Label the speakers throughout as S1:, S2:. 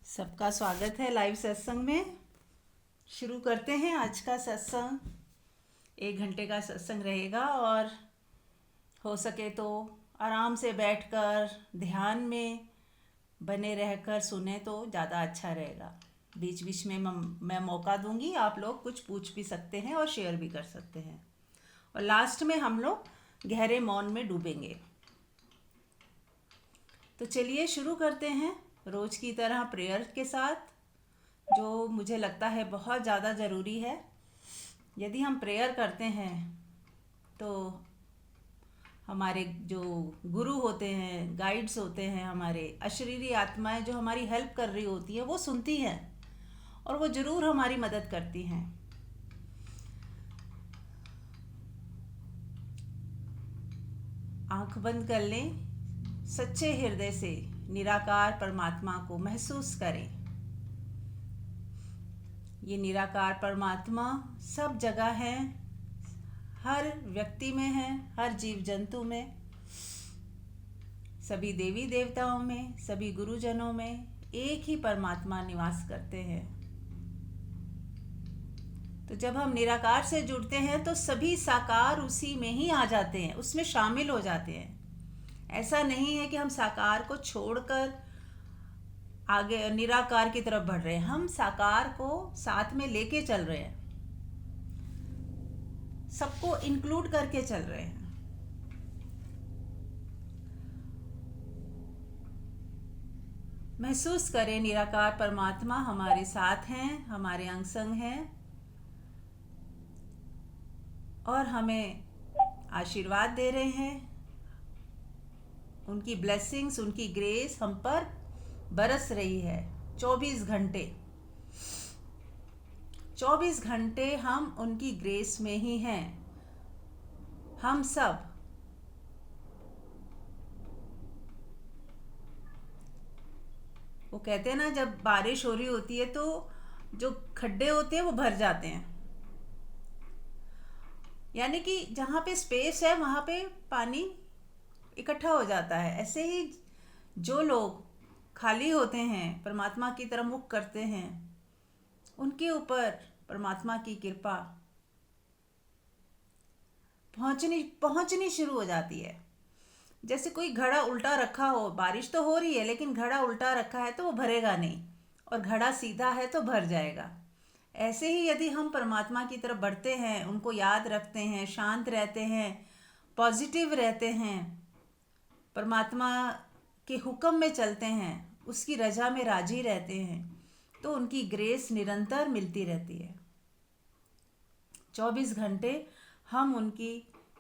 S1: सबका स्वागत है लाइव सत्संग में। शुरू करते हैं आज का सत्संग। 1 घंटे का सत्संग रहेगा और हो सके तो आराम से बैठकर ध्यान में बने रहकर सुने तो ज़्यादा अच्छा रहेगा। बीच बीच में मैं मौका दूंगी, आप लोग कुछ पूछ भी सकते हैं और शेयर भी कर सकते हैं। और लास्ट में हम लोग गहरे मौन में डूबेंगे। तो चलिए शुरू करते हैं रोज़ की तरह प्रेयर के साथ, जो मुझे लगता है बहुत ज़्यादा ज़रूरी है। यदि हम प्रेयर करते हैं तो हमारे जो गुरु होते हैं, गाइड्स होते हैं, हमारे अशरीरी आत्माएं जो हमारी हेल्प कर रही होती हैं, वो सुनती हैं और वो ज़रूर हमारी मदद करती हैं। आंख बंद कर लें, सच्चे हृदय से निराकार परमात्मा को महसूस करें। ये निराकार परमात्मा सब जगह है, हर व्यक्ति में है, हर जीव जंतु में, सभी देवी देवताओं में, सभी गुरुजनों में एक ही परमात्मा निवास करते हैं। तो जब हम निराकार से जुड़ते हैं तो सभी साकार उसी में ही आ जाते हैं, उसमें शामिल हो जाते हैं। ऐसा नहीं है कि हम साकार को छोड़कर आगे निराकार की तरफ बढ़ रहे हैं, हम साकार को साथ में लेके चल रहे हैं, सबको इंक्लूड करके चल रहे हैं। महसूस करें निराकार परमात्मा हमारे साथ हैं, हमारे अंग संग हैं और हमें आशीर्वाद दे रहे हैं। उनकी ब्लेसिंग्स, उनकी ग्रेस हम पर बरस रही है। 24 घंटे हम उनकी ग्रेस में ही हैं। हम सब वो कहते हैं ना, जब बारिश हो रही होती है तो जो खड्डे होते हैं वो भर जाते हैं, यानी कि जहाँ पे स्पेस है वहाँ पे पानी इकट्ठा हो जाता है। ऐसे ही जो लोग खाली होते हैं, परमात्मा की तरफ मुख करते हैं, उनके ऊपर परमात्मा की कृपा पहुँचनी शुरू हो जाती है। जैसे कोई घड़ा उल्टा रखा हो, बारिश तो हो रही है लेकिन घड़ा उल्टा रखा है तो वो भरेगा नहीं, और घड़ा सीधा है तो भर जाएगा। ऐसे ही यदि हम परमात्मा की तरफ बढ़ते हैं, उनको याद रखते हैं, शांत रहते हैं, पॉजिटिव रहते हैं, परमात्मा के हुक्म में चलते हैं, उसकी रजा में राजी रहते हैं, तो उनकी ग्रेस निरंतर मिलती रहती है। 24 घंटे हम उनकी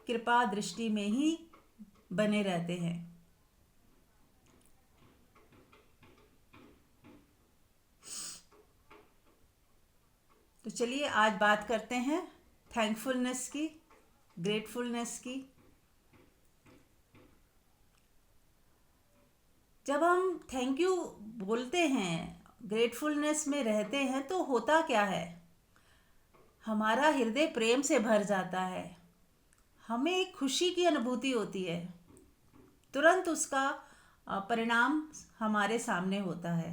S1: कृपा दृष्टि में ही बने रहते हैं। तो चलिए आज बात करते हैं थैंकफुलनेस की, ग्रेटफुलनेस की। जब हम थैंक यू बोलते हैं, ग्रेटफुलनेस में रहते हैं, तो होता क्या है, हमारा हृदय प्रेम से भर जाता है, हमें एक खुशी की अनुभूति होती है, तुरंत उसका परिणाम हमारे सामने होता है।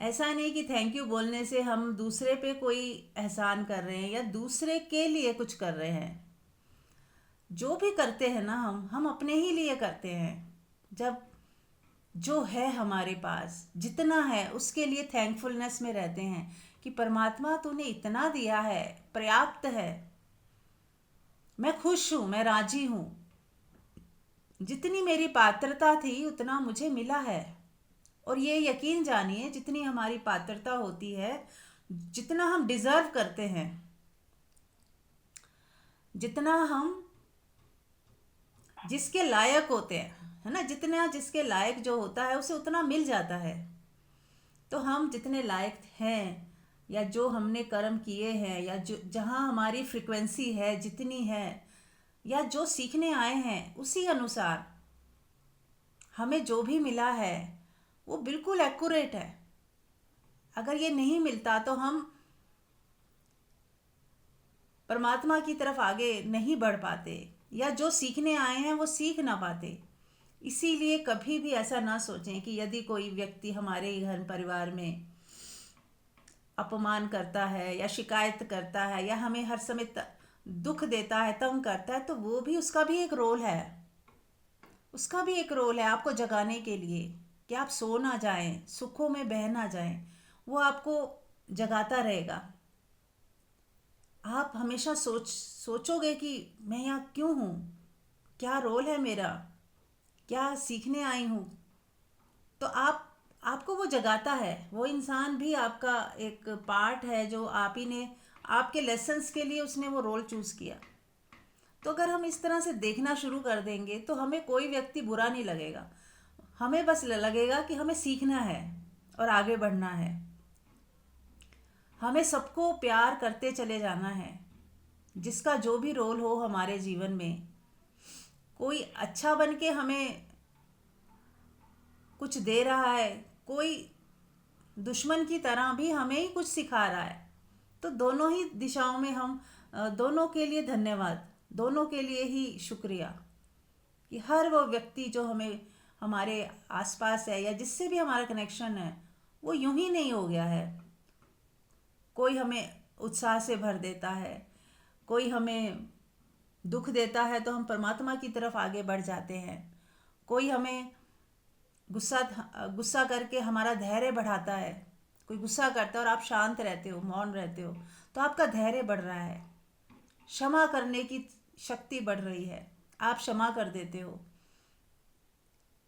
S1: ऐसा नहीं कि थैंक यू बोलने से हम दूसरे पे कोई एहसान कर रहे हैं या दूसरे के लिए कुछ कर रहे हैं। जो भी करते हैं ना, हम अपने ही लिए करते हैं। जब जो है हमारे पास, जितना है, उसके लिए थैंकफुलनेस में रहते हैं कि परमात्मा तूने इतना दिया है, पर्याप्त है, मैं खुश हूँ, मैं राजी हूँ, जितनी मेरी पात्रता थी उतना मुझे मिला है। और ये यकीन जानिए, जितनी हमारी पात्रता होती है, जितना हम डिज़र्व करते हैं, जितना हम जिसके लायक होते हैं, है ना, जितना जिसके लायक जो होता है उसे उतना मिल जाता है। तो हम जितने लायक हैं, या जो हमने कर्म किए हैं, या जो जहाँ हमारी फ्रिक्वेंसी है जितनी है, या जो सीखने आए हैं, उसी अनुसार हमें जो भी मिला है वो बिल्कुल एक्यूरेट है। अगर ये नहीं मिलता तो हम परमात्मा की तरफ आगे नहीं बढ़ पाते, या जो सीखने आए हैं वो सीख ना पाते। इसीलिए कभी भी ऐसा ना सोचें कि यदि कोई व्यक्ति हमारे घर परिवार में अपमान करता है या शिकायत करता है या हमें हर समय दुख देता है, तंग करता है, तो वो भी उसका भी एक रोल है। उसका भी एक रोल है आपको जगाने के लिए कि आप सो ना जाएं, सुखों में बह ना जाएं। वो आपको जगाता रहेगा। आप हमेशा सोचोगे कि मैं यहाँ क्यों हूँ, क्या रोल है मेरा, क्या सीखने आई हूँ। तो आपको वो जगाता है। वो इंसान भी आपका एक पार्ट है जो आप ही ने, आपके लेसन्स के लिए उसने वो रोल चूज़ किया। तो अगर हम इस तरह से देखना शुरू कर देंगे तो हमें कोई व्यक्ति बुरा नहीं लगेगा। हमें बस लगेगा कि हमें सीखना है और आगे बढ़ना है। हमें सबको प्यार करते चले जाना है। जिसका जो भी रोल हो हमारे जीवन में, कोई अच्छा बन के हमें कुछ दे रहा है, कोई दुश्मन की तरह भी हमें ही कुछ सिखा रहा है, तो दोनों ही दिशाओं में हम दोनों के लिए धन्यवाद, दोनों के लिए ही शुक्रिया कि हर वो व्यक्ति जो हमें हमारे आसपास है या जिससे भी हमारा कनेक्शन है, वो यूं ही नहीं हो गया है। कोई हमें उत्साह से भर देता है, कोई हमें दुख देता है तो हम परमात्मा की तरफ आगे बढ़ जाते हैं। कोई हमें गुस्सा गुस्सा करके हमारा धैर्य बढ़ाता है। कोई गुस्सा करता है और आप शांत रहते हो, मौन रहते हो, तो आपका धैर्य बढ़ रहा है। क्षमा करने की शक्ति बढ़ रही है, आप क्षमा कर देते हो।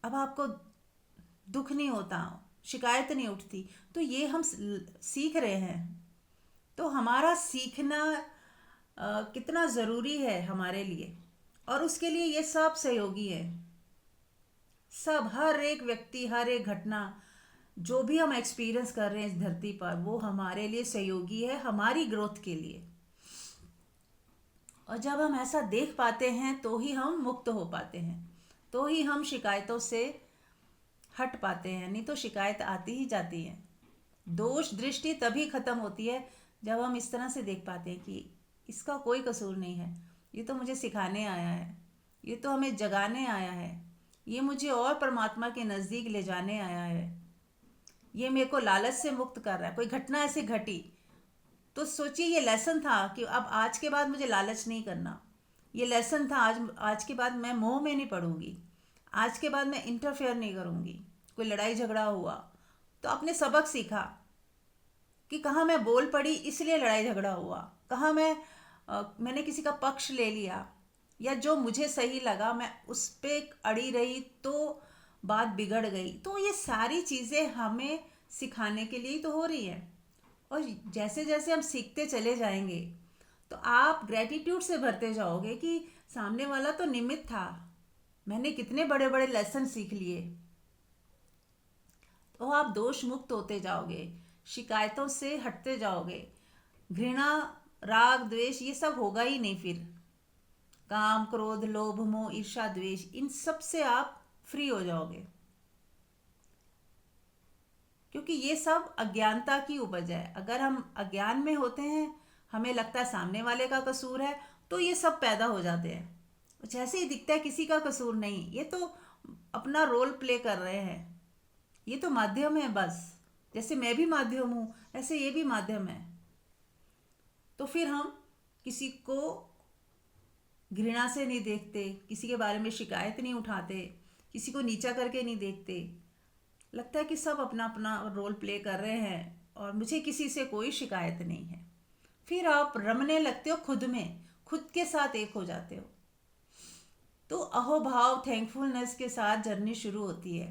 S1: अब आपको दुख नहीं होता, शिकायत नहीं उठती। तो ये हम सीख रहे हैं। तो हमारा सीखना कितना ज़रूरी है हमारे लिए, और उसके लिए ये सब सहयोगी है। सब, हर एक व्यक्ति, हर एक घटना जो भी हम एक्सपीरियंस कर रहे हैं इस धरती पर, वो हमारे लिए सहयोगी है, हमारी ग्रोथ के लिए। और जब हम ऐसा देख पाते हैं तो ही हम मुक्त हो पाते हैं, तो ही हम शिकायतों से हट पाते हैं। नहीं तो शिकायत आती ही जाती है। दोष दृष्टि तभी खत्म होती है जब हम इस तरह से देख पाते हैं कि इसका कोई कसूर नहीं है, ये तो मुझे सिखाने आया है, ये तो हमें जगाने आया है, ये मुझे और परमात्मा के नज़दीक ले जाने आया है, ये मेरे को लालच से मुक्त कर रहा है। कोई घटना ऐसी घटी तो सोचिए ये लेसन था कि अब आज के बाद मुझे लालच नहीं करना। ये लेसन था, आज के बाद मैं मोह में नहीं पड़ूंगी, आज के बाद मैं इंटरफेयर नहीं करूंगी। कोई लड़ाई झगड़ा हुआ तो आपने सबक सीखा कि कहाँ मैं बोल पड़ी इसलिए लड़ाई झगड़ा हुआ, कहाँ मैंने किसी का पक्ष ले लिया, या जो मुझे सही लगा मैं उस पर अड़ी रही तो बात बिगड़ गई। तो ये सारी चीज़ें हमें सिखाने के लिए ही तो हो रही है। और जैसे जैसे हम सीखते चले जाएंगे तो आप ग्रेटिट्यूड से भरते जाओगे कि सामने वाला तो निमित्त था, मैंने कितने बड़े बड़े लेसन सीख लिए। तो आप दोष मुक्त होते जाओगे, शिकायतों से हटते जाओगे, घृणा, राग, द्वेष ये सब होगा ही नहीं। फिर काम, क्रोध, लोभ, मोह, ईर्ष्या, द्वेष, इन सब से आप फ्री हो जाओगे, क्योंकि ये सब अज्ञानता की उपज है। अगर हम अज्ञान में होते हैं, हमें लगता है सामने वाले का कसूर है, तो ये सब पैदा हो जाते हैं। जैसे ही दिखता है किसी का कसूर नहीं, ये तो अपना रोल प्ले कर रहे हैं, ये तो माध्यम है बस। जैसे मैं भी माध्यम हूँ, ऐसे ये भी माध्यम है। तो फिर हम किसी को घृणा से नहीं देखते, किसी के बारे में शिकायत नहीं उठाते, किसी को नीचा करके नहीं देखते। लगता है कि सब अपना अपना रोल प्ले कर रहे हैं और मुझे किसी से कोई शिकायत नहीं है। फिर आप रमने लगते हो खुद में, खुद के साथ एक हो जाते हो। तो अहोभाव, थैंकफुलनेस के साथ जर्नी शुरू होती है।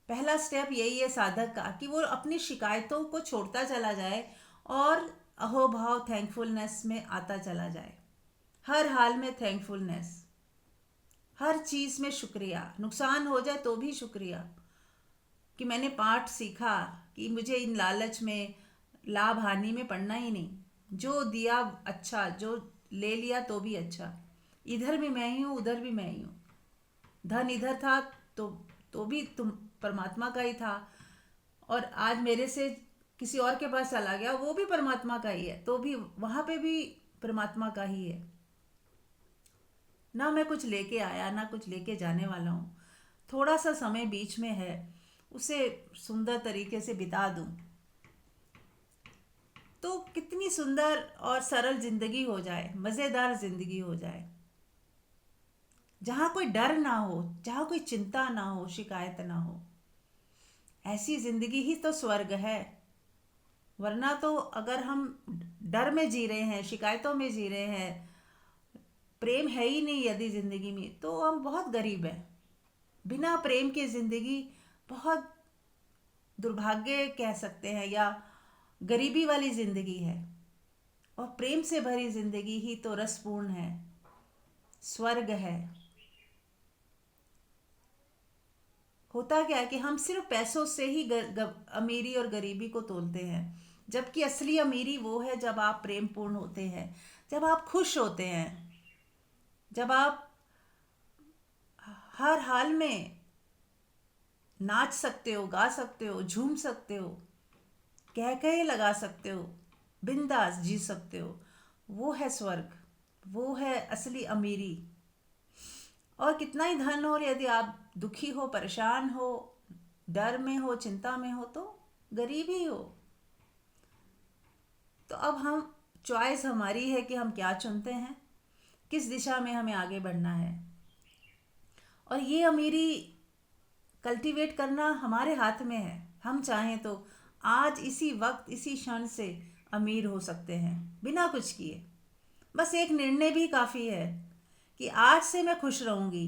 S1: पहला स्टेप यही है साधक का कि वो अपनी शिकायतों को छोड़ता चला जाए और अहोभाव, थैंकफुलनेस में आता चला जाए। हर हाल में थैंकफुलनेस, हर चीज़ में शुक्रिया, नुकसान हो जाए तो भी शुक्रिया कि मैंने पाठ सीखा कि मुझे इन लालच में, लाभ हानि में पड़ना ही नहीं। जो दिया अच्छा, जो ले लिया तो भी अच्छा। इधर भी मैं ही हूँ, उधर भी मैं ही हूँ। धन इधर था तो भी तुम परमात्मा का ही था, और आज मेरे से किसी और के पास चला गया, वो भी परमात्मा का ही है, तो भी वहाँ पे भी परमात्मा का ही है। ना मैं कुछ लेके आया, ना कुछ लेके जाने वाला हूँ। थोड़ा सा समय बीच में है, उसे सुंदर तरीके से बिता दूं, तो कितनी सुंदर और सरल ज़िंदगी हो जाए, मज़ेदार ज़िंदगी हो जाए, जहाँ कोई डर ना हो, जहाँ कोई चिंता ना हो, शिकायत ना हो। ऐसी ज़िंदगी ही तो स्वर्ग है। वरना तो अगर हम डर में जी रहे हैं, शिकायतों में जी रहे हैं, प्रेम है ही नहीं यदि ज़िंदगी में, तो हम बहुत गरीब हैं। बिना प्रेम की ज़िंदगी बहुत दुर्भाग्य कह सकते हैं, या गरीबी वाली ज़िंदगी है। और प्रेम से भरी ज़िंदगी ही तो रसपूर्ण है, स्वर्ग है। होता क्या है कि हम सिर्फ पैसों से ही अमीरी और गरीबी को तोलते हैं, जबकि असली अमीरी वो है जब आप प्रेम पूर्ण होते हैं, जब आप खुश होते हैं, जब आप हर हाल में नाच सकते हो, गा सकते हो, झूम सकते हो, कह कहे लगा सकते हो, बिंदास जी सकते हो। वो है स्वर्ग, वो है असली अमीरी। और कितना ही धन हो, और यदि आप दुखी हो, परेशान हो, डर में हो, चिंता में हो, तो गरीब ही हो। तो अब हम, चॉइस हमारी है कि हम क्या चुनते हैं, किस दिशा में हमें आगे बढ़ना है। और ये अमीरी कल्टीवेट करना हमारे हाथ में है। हम चाहें तो आज इसी वक्त इसी क्षण से अमीर हो सकते हैं, बिना कुछ किए। बस एक निर्णय भी काफ़ी है कि आज से मैं खुश रहूँगी।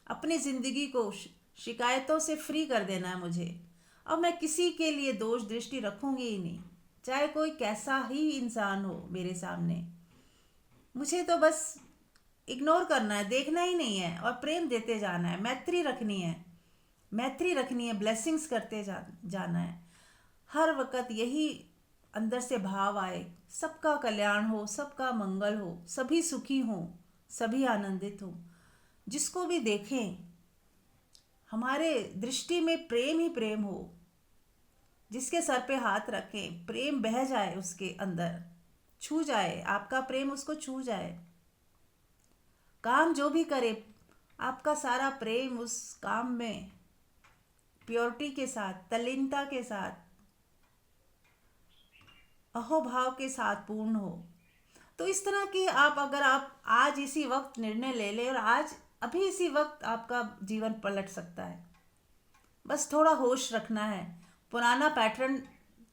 S1: अपनी ज़िंदगी को शिकायतों से फ्री कर देना है मुझे। अब मैं किसी के लिए दोष दृष्टि रखूँगी ही नहीं, चाहे कोई कैसा ही इंसान हो मेरे सामने। मुझे तो बस इग्नोर करना है, देखना ही नहीं है, और प्रेम देते जाना है, मैत्री रखनी है, मैत्री रखनी है, ब्लेसिंग्स करते जाना है। हर वक्त यही अंदर से भाव आए, सबका कल्याण हो, सबका मंगल हो, सभी सुखी हों, सभी आनंदित हों। जिसको भी देखें, हमारे दृष्टि में प्रेम ही प्रेम हो। जिसके सर पे हाथ रखें, प्रेम बह जाए उसके अंदर, छू जाए, आपका प्रेम उसको छू जाए। काम जो भी करे, आपका सारा प्रेम उस काम में प्योरिटी के साथ, तल्लीनता के साथ, अहोभाव के साथ पूर्ण हो। तो इस तरह की अगर आप आज इसी वक्त निर्णय ले लें, और आज अभी इसी वक्त आपका जीवन पलट सकता है। बस थोड़ा होश रखना है। पुराना पैटर्न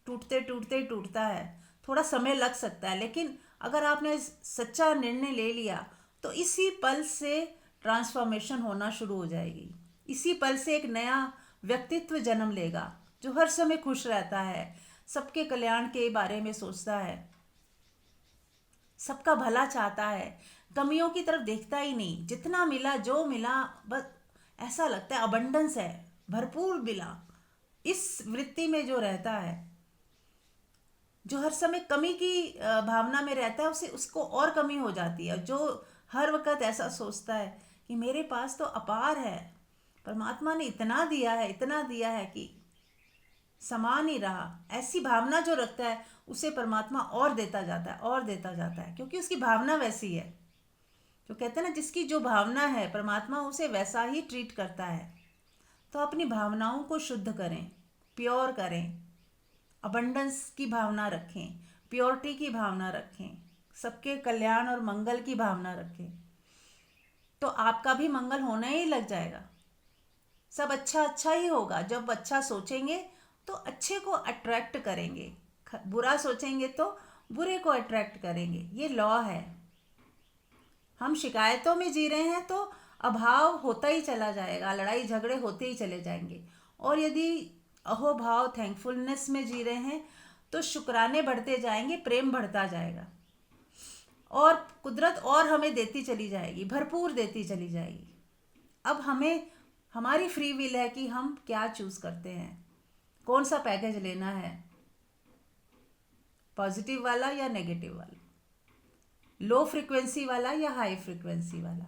S1: टूटते टूटते ही टूटता है, थोड़ा समय लग सकता है, लेकिन अगर आपने सच्चा निर्णय ले लिया तो इसी पल से ट्रांसफॉर्मेशन होना शुरू हो जाएगी। इसी पल से एक नया व्यक्तित्व जन्म लेगा, जो हर समय खुश रहता है, सबके कल्याण के बारे में सोचता है, सबका भला चाहता है, कमियों की तरफ देखता ही नहीं। जितना मिला, जो मिला, बस ऐसा लगता है अबंडेंस है, भरपूर मिला। इस वृत्ति में जो रहता है, जो हर समय कमी की भावना में रहता है, उसे उसको और कमी हो जाती है। जो हर वक्त ऐसा सोचता है कि मेरे पास तो अपार है, परमात्मा ने इतना दिया है, इतना दिया है कि समा नहीं रहा, ऐसी भावना जो रखता है, उसे परमात्मा और देता जाता है, और देता जाता है, क्योंकि उसकी भावना वैसी है। जो कहते हैं ना, जिसकी जो भावना है, परमात्मा उसे वैसा ही ट्रीट करता है। तो अपनी भावनाओं को शुद्ध करें, प्योर करें, अबंडेंस की भावना रखें, प्योरिटी की भावना रखें, सबके कल्याण और मंगल की भावना रखें, तो आपका भी मंगल होने ही लग जाएगा। सब अच्छा अच्छा ही होगा। जब अच्छा सोचेंगे तो अच्छे को अट्रैक्ट करेंगे, बुरा सोचेंगे तो बुरे को अट्रैक्ट करेंगे। ये लॉ है। हम शिकायतों में जी रहे हैं तो अभाव होता ही चला जाएगा, लड़ाई झगड़े होते ही चले जाएंगे। और यदि अहोभाव, थैंकफुलनेस में जी रहे हैं, तो शुक्राने बढ़ते जाएंगे, प्रेम बढ़ता जाएगा, और कुदरत और हमें देती चली जाएगी, भरपूर देती चली जाएगी। अब हमारी फ्री विल है कि हम क्या चूज करते हैं, कौन सा पैकेज लेना है, पॉजिटिव वाला या नेगेटिव वाला, लो फ्रिक्वेंसी वाला या हाई फ्रिक्वेंसी वाला।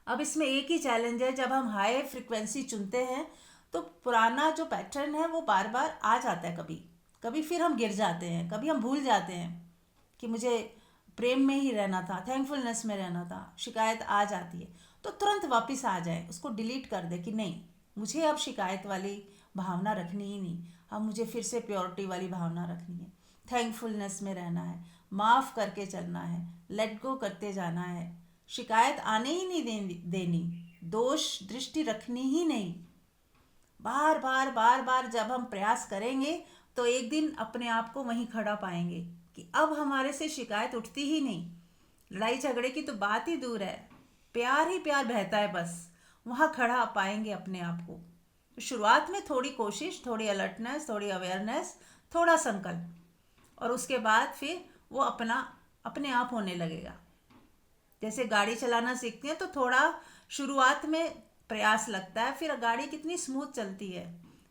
S1: अब इसमें एक ही चैलेंज है, जब हम हाई फ्रिक्वेंसी चुनते हैं तो पुराना जो पैटर्न है वो बार बार आ जाता है। कभी कभी फिर हम गिर जाते हैं, कभी हम भूल जाते हैं कि मुझे प्रेम में ही रहना था, थैंकफुलनेस में रहना था, शिकायत आ जाती है। तो तुरंत वापस आ जाए, उसको डिलीट कर दे कि नहीं, मुझे अब शिकायत वाली भावना रखनी ही नहीं, अब मुझे फिर से प्योरिटी वाली भावना रखनी है, थैंकफुलनेस में रहना है, माफ़ करके चलना है, लेट गो करते जाना है, शिकायत आने ही नहीं देनी, दोष दृष्टि रखनी ही नहीं। बार बार बार बार जब हम प्रयास करेंगे तो एक दिन अपने आप को वहीं खड़ा पाएंगे कि अब हमारे से शिकायत उठती ही नहीं। लड़ाई झगड़े की तो बात ही दूर है, प्यार ही प्यार बहता है बस, वहाँ खड़ा पाएंगे अपने आप को। तो शुरुआत में थोड़ी कोशिश, थोड़ी अलर्टनेस, थोड़ी अवेयरनेस, थोड़ा संकल्प, और उसके बाद फिर वो अपने आप होने लगेगा। जैसे गाड़ी चलाना सीखते हैं तो थोड़ा शुरुआत में प्रयास लगता है, फिर गाड़ी कितनी स्मूथ चलती है।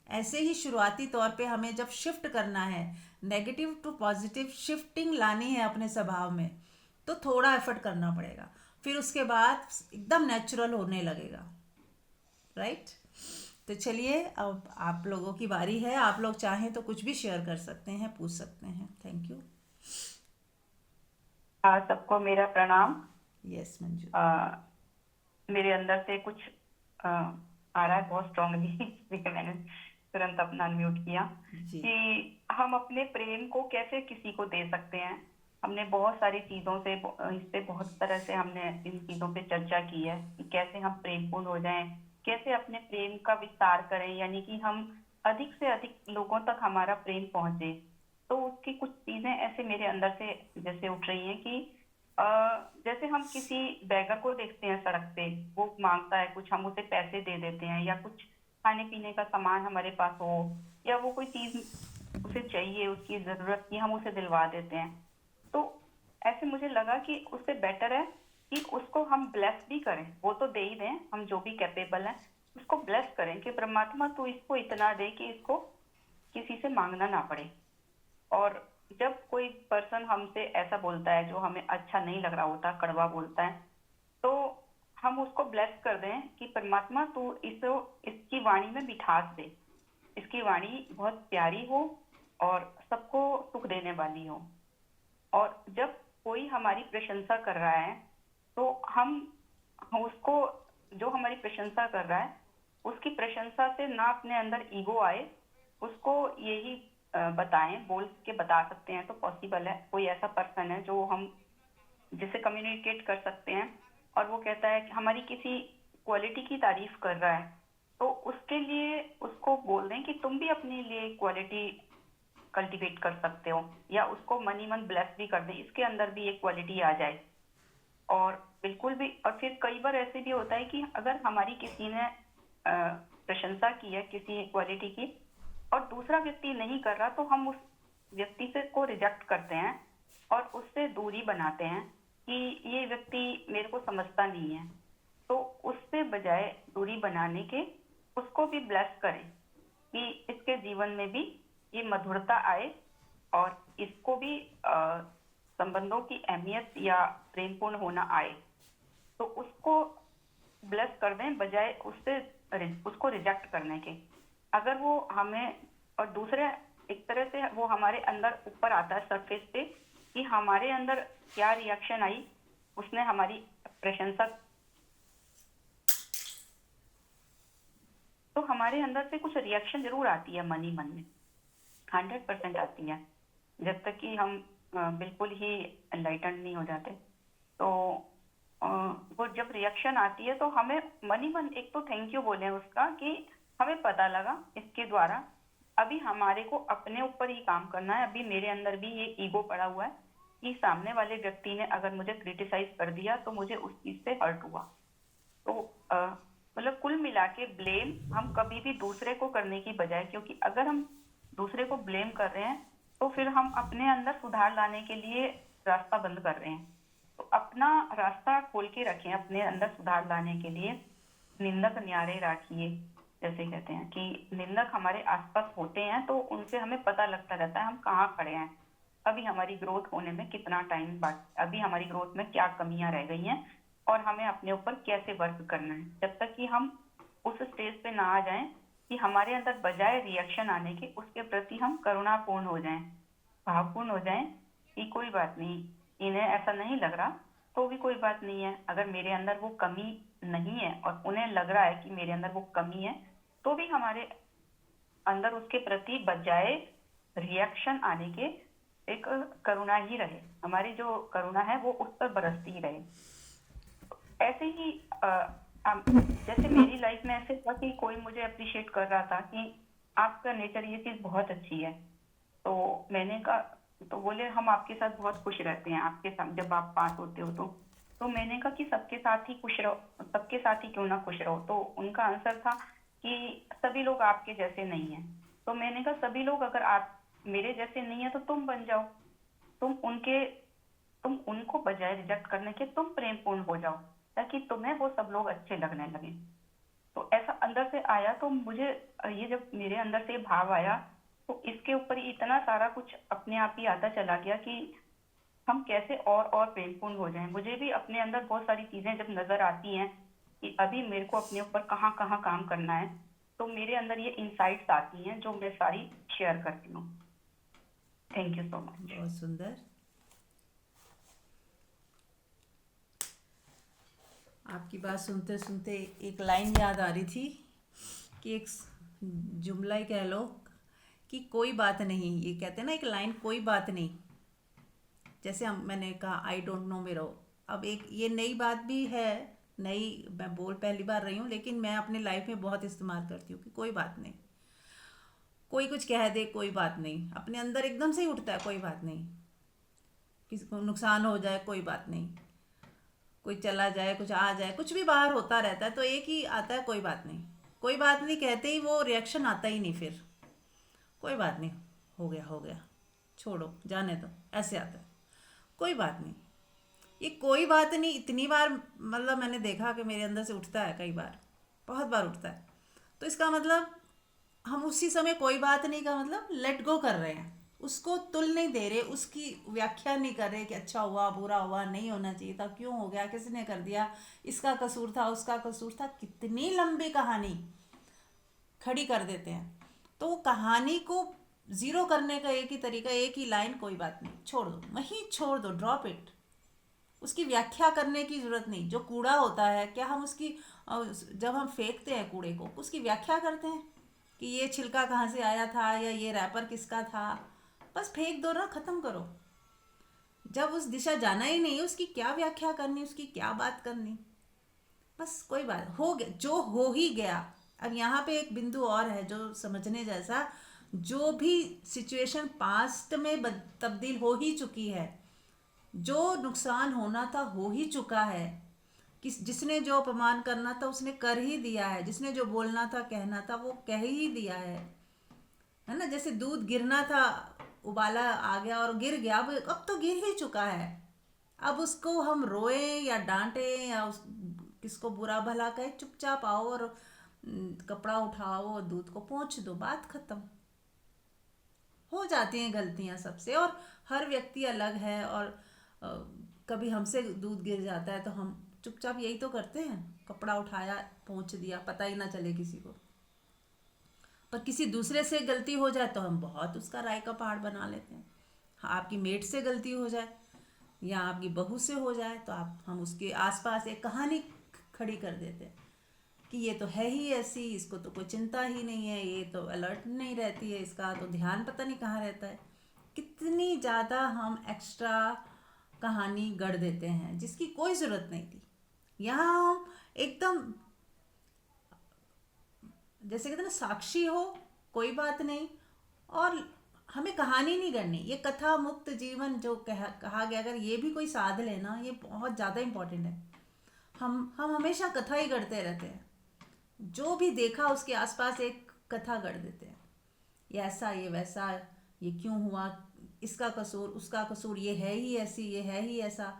S1: ऐसे ही शुरुआती तौर पे हमें जब शिफ्ट करना है, नेगेटिव टू पॉजिटिव शिफ्टिंग लानी है अपने स्वभाव में, तो थोड़ा एफर्ट करना पड़ेगा, फिर उसके बाद एकदम नेचुरल होने लगेगा। राइट। तो चलिए, अब आप लोगों की बारी है, आप लोग चाहें तो कुछ भी शेयर कर सकते हैं, पूछ सकते हैं। Thank you.
S2: सबको मेरा प्रणाम।
S1: यस मंजू।
S2: आ, मेरे अंदर से कुछ आ रहा है बहुत स्ट्रांगली इसलिए मैंने तुरंत अपना अनम्यूट किया
S1: जी।
S2: कि हम अपने प्रेम को कैसे किसी को दे सकते हैं। हमने बहुत सारी चीज़ों से इस पे बहुत तरह से हमने इन चीज़ों पे चर्चा की है कि कैसे हम प्रेमपूर्ण हो जाएं, कैसे अपने प्रेम का विस्तार करें, यानी कि हम अधिक से अधिक लोगों तक हमारा प्रेम पहुंचे। तो उसकी कुछ चीज़ें ऐसे मेरे अंदर से जैसे उठ रही हैं कि अ, जैसे हम किसी बैगर को देखते हैं सड़क पे, वो मांगता है कुछ, हम उसे पैसे दे देते हैं, या कुछ खाने पीने का सामान हमारे पास हो, या वो कोई चीज उसे चाहिए, उसकी जरूरत की, हम उसे दिलवा देते हैं। तो ऐसे मुझे लगा कि उससे बेटर है कि उसको हम ब्लेस भी करें, वो तो दे ही दें, हम जो भी कैपेबल हैं उसको ब्लेस करें कि परमात्मा तू इसको इतना दे कि इसको किसी से मांगना ना पड़े। और जब कोई पर्सन हमसे ऐसा बोलता है जो हमें अच्छा नहीं लग रहा होता, कड़वा बोलता है, तो हम उसको ब्लेस कर दें कि परमात्मा तू इसकी वाणी में मिठास दे, इसकी वाणी बहुत प्यारी हो और सबको सुख देने वाली हो। और जब कोई हमारी प्रशंसा कर रहा है तो हम उसको, जो हमारी प्रशंसा कर रहा है उसकी प्रशंसा से ना अपने अंदर ईगो आए, उसको यही बताएं, बोल के बता सकते हैं तो पॉसिबल है। कोई ऐसा पर्सन है जो हम जिससे कम्युनिकेट कर सकते हैं और वो कहता है कि हमारी किसी क्वालिटी की तारीफ कर रहा है, तो उसके लिए उसको बोल दें कि तुम भी अपने लिए क्वालिटी कल्टीवेट कर सकते हो, या उसको मनी मन ब्लेस भी कर दें, इसके अंदर भी एक क्वालिटी आ जाए। और बिल्कुल भी, और फिर कई बार ऐसे भी होता है कि अगर हमारी किसी ने प्रशंसा की है किसी क्वालिटी की और दूसरा व्यक्ति नहीं कर रहा, तो हम उस व्यक्ति से को रिजेक्ट करते हैं और उससे दूरी बनाते हैं कि ये व्यक्ति मेरे को समझता नहीं है। तो उससे बजाय दूरी बनाने के उसको भी ब्लेस करें कि इसके जीवन में भी ये मधुरता आए और इसको भी संबंधों की अहमियत या प्रेमपूर्ण होना आए। तो उसको ब्लेस कर दें बजाय उसको रिजेक्ट करने के। अगर वो हमें, और दूसरे एक तरह से वो हमारे अंदर ऊपर आता है सरफेस पे कि हमारे अंदर क्या रिएक्शन आई, उसने हमारी प्रशंसा, तो हमारे अंदर से कुछ रिएक्शन जरूर आती है, मन ही मन में 100% आती है, जब तक कि हम बिल्कुल ही एनलाइटन नहीं हो जाते। तो वो जब रिएक्शन आती है तो हमें मन ही मन एक तो थैंक यू बोले उसका कि हमें पता लगा इसके द्वारा, अभी हमारे को अपने ऊपर ही काम करना है। अभी मेरे अंदर भी ये ईगो पड़ा हुआ है कि सामने वाले व्यक्ति ने अगर मुझे क्रिटिसाइज कर दिया तो मुझे उस चीज से हर्ट हुआ। तो मतलब कुल मिला के ब्लेम हम कभी भी दूसरे को करने की बजाय, क्योंकि अगर हम दूसरे को ब्लेम कर रहे हैं तो फिर हम अपने अंदर सुधार लाने के लिए रास्ता बंद कर रहे हैं। तो अपना रास्ता खोल के रखें अपने अंदर सुधार लाने के लिए। निंदक न्यारे राखिए, जैसे कहते हैं कि निंदक हमारे आसपास होते हैं तो उनसे हमें पता लगता रहता है हम कहाँ खड़े हैं, अभी हमारी ग्रोथ होने में कितना टाइम बाकी, अभी हमारी ग्रोथ में क्या कमियां रह गई हैं और हमें अपने ऊपर कैसे वर्क करना है। जब तक कि हम उस स्टेज पे ना आ जाएं कि हमारे अंदर बजाय रिएक्शन आने के उसके प्रति हम करुणापूर्ण हो जाएं, भावपूर्ण हो जाएं कि कोई बात नहीं, इन्हें ऐसा नहीं लग रहा तो भी कोई बात नहीं है। अगर मेरे अंदर वो कमी नहीं है और उन्हें लग रहा है कि मेरे अंदर वो कमी है, तो भी हमारे अंदर उसके प्रति बजाय रिएक्शन आने के एक करुणा ही रहे। हमारी जो करुणा है वो उस पर बरसती ही रहे। ऐसे ही जैसे मेरी लाइफ में ऐसे था कि कोई मुझे अप्रिशिएट कर रहा था कि आपका नेचर ये चीज बहुत अच्छी है। तो मैंने कहा, तो बोले हम आपके साथ बहुत खुश रहते हैं, आपके साथ जब आप पास होते हो तो मैंने कहा कि सबके साथ ही खुश रहो, सबके साथ ही क्यों ना खुश रहो। तो उनका आंसर था कि सभी लोग आपके जैसे नहीं हैं। तो मैंने कहा सभी लोग अगर आप मेरे जैसे नहीं है तो तुम बन जाओ, तुम उनके तुम उनको बजाय रिजेक्ट करने के तुम प्रेमपूर्ण हो जाओ, ताकि तुम्हें वो सब लोग अच्छे लगने लगे। तो ऐसा अंदर से आया। तो मुझे ये जब मेरे अंदर से ये भाव आया, तो इसके ऊपर ही इतना सारा कुछ अपने आप ही आता चला गया कि हम कैसे और प्रेमपूर्ण हो जाएं। मुझे भी अपने अंदर बहुत सारी चीजें जब नजर आती हैं कि अभी मेरे को अपने ऊपर कहाँ कहाँ काम करना है, तो मेरे अंदर ये इंसाइट्स आती हैं जो मैं सारी शेयर करती हूँ। Thank you so much.
S1: बहुत सुंदर। आपकी बात सुनते सुनते एक लाइन याद आ रही थी कि एक जुमला ही कह लो कि कोई बात नहीं, ये कहते हैं ना एक लाइन, कोई बात नहीं। जैसे मैंने कहा आई डोंट नो मेरो, अब एक ये नई बात भी है, नई मैं बोल पहली बार रही हूँ, लेकिन मैं अपनी लाइफ में बहुत इस्तेमाल करती हूँ कि कोई बात नहीं। कोई कुछ कह दे कोई बात नहीं, अपने अंदर एकदम से ही उठता है कोई बात नहीं। किसी को नुकसान हो जाए कोई बात नहीं, कोई चला जाए, कुछ आ जाए, कुछ भी बाहर होता रहता है तो एक ही आता है कोई बात नहीं। कोई बात नहीं कहते ही वो रिएक्शन आता ही नहीं, फिर कोई बात नहीं, हो गया, छोड़ो, जाने दो, ऐसे आता है कोई बात नहीं। ये कोई बात नहीं इतनी बार मतलब मैंने देखा कि मेरे अंदर से उठता है, कई बार, बहुत बार उठता है। तो इसका मतलब हम उसी समय कोई बात नहीं का मतलब लेट गो कर रहे हैं, उसको तुल नहीं दे रहे, उसकी व्याख्या नहीं कर रहे कि अच्छा हुआ बुरा हुआ, नहीं होना चाहिए था, क्यों हो गया, किसने कर दिया, इसका कसूर था उसका कसूर था, कितनी लंबी कहानी खड़ी कर देते हैं। तो वो कहानी को ज़ीरो करने का एक ही तरीका, एक ही लाइन, कोई बात नहीं, छोड़ दो, वहीं छोड़ दो, ड्रॉप इट। उसकी व्याख्या करने की ज़रूरत नहीं। जो कूड़ा होता है, क्या हम उसकी जब हम फेंकते हैं कूड़े को, उसकी व्याख्या करते हैं कि ये छिलका कहाँ से आया था या ये रैपर किसका था? बस फेंक दो ना, ख़त्म करो। जब उस दिशा जाना ही नहीं, उसकी क्या व्याख्या करनी, उसकी क्या बात करनी? बस कोई बात हो गया, जो हो ही गया। अब यहाँ पे एक बिंदु और है जो समझने जैसा, जो भी सिचुएशन पास्ट में तब्दील हो ही चुकी है, जो नुकसान होना था हो ही चुका है, जिसने जो अपमान करना था उसने कर ही दिया है, जिसने जो बोलना था कहना था वो कह ही दिया है ना। जैसे दूध गिरना था, उबाला आ गया और गिर गया, अब तो गिर ही चुका है। अब उसको हम रोए या डांटे या किसको बुरा भला कहे, चुपचाप आओ और कपड़ा उठाओ और दूध को पोंछ दो, बात खत्म। हो जाती हैं गलतियां सबसे, और हर व्यक्ति अलग है, और अ, कभी हमसे दूध गिर जाता है तो हम चुपचाप यही तो करते हैं, कपड़ा उठाया पोंछ दिया, पता ही ना चले किसी को। पर किसी दूसरे से गलती हो जाए तो हम बहुत उसका राय का पहाड़ बना लेते हैं। हाँ, आपकी मेट से गलती हो जाए या आपकी बहू से हो जाए तो हम उसके आसपास एक कहानी खड़ी कर देते हैं कि ये तो है ही ऐसी, इसको तो कोई चिंता ही नहीं है, ये तो अलर्ट नहीं रहती है, इसका तो ध्यान पता नहीं कहाँ रहता है। कितनी ज़्यादा हम एक्स्ट्रा कहानी गढ़ देते हैं जिसकी कोई ज़रूरत नहीं थी। यहाँ हम एकदम जैसे कहते हैं ना, साक्षी हो, कोई बात नहीं, और हमें कहानी नहीं करनी। ये कथा मुक्त जीवन जो कहा गया, अगर ये भी कोई साध लेना, ये बहुत ज़्यादा इम्पोर्टेंट है। हम हमेशा कथा ही गढ़ते रहते हैं, जो भी देखा उसके आसपास एक कथा गढ़ देते हैं, ये ऐसा, ये वैसा, ये क्यों हुआ, इसका कसूर उसका कसूर, ये है ही ऐसी, ये है ही ऐसा,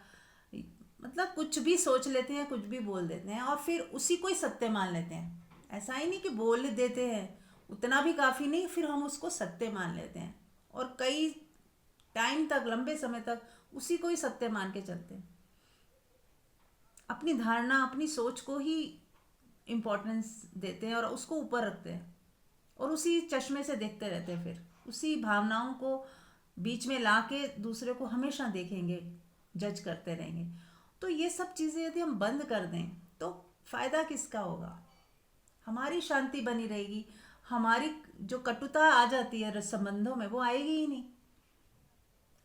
S1: मतलब कुछ भी सोच लेते हैं, कुछ भी बोल देते हैं और फिर उसी को ही सत्य मान लेते हैं। ऐसा ही नहीं कि बोल देते हैं, उतना भी काफ़ी नहीं, फिर हम उसको सत्य मान लेते हैं और कई टाइम तक, लंबे समय तक उसी को ही सत्य मान के चलते हैं। अपनी धारणा, अपनी सोच को ही इम्पोर्टेंस देते हैं और उसको ऊपर रखते हैं और उसी चश्मे से देखते रहते हैं, फिर उसी भावनाओं को बीच में ला के दूसरे को हमेशा देखेंगे, जज करते रहेंगे। तो ये सब चीज़ें यदि हम बंद कर दें तो फ़ायदा किसका होगा? हमारी शांति बनी रहेगी। हमारी जो कटुता आ जाती है संबंधों में वो आएगी ही नहीं।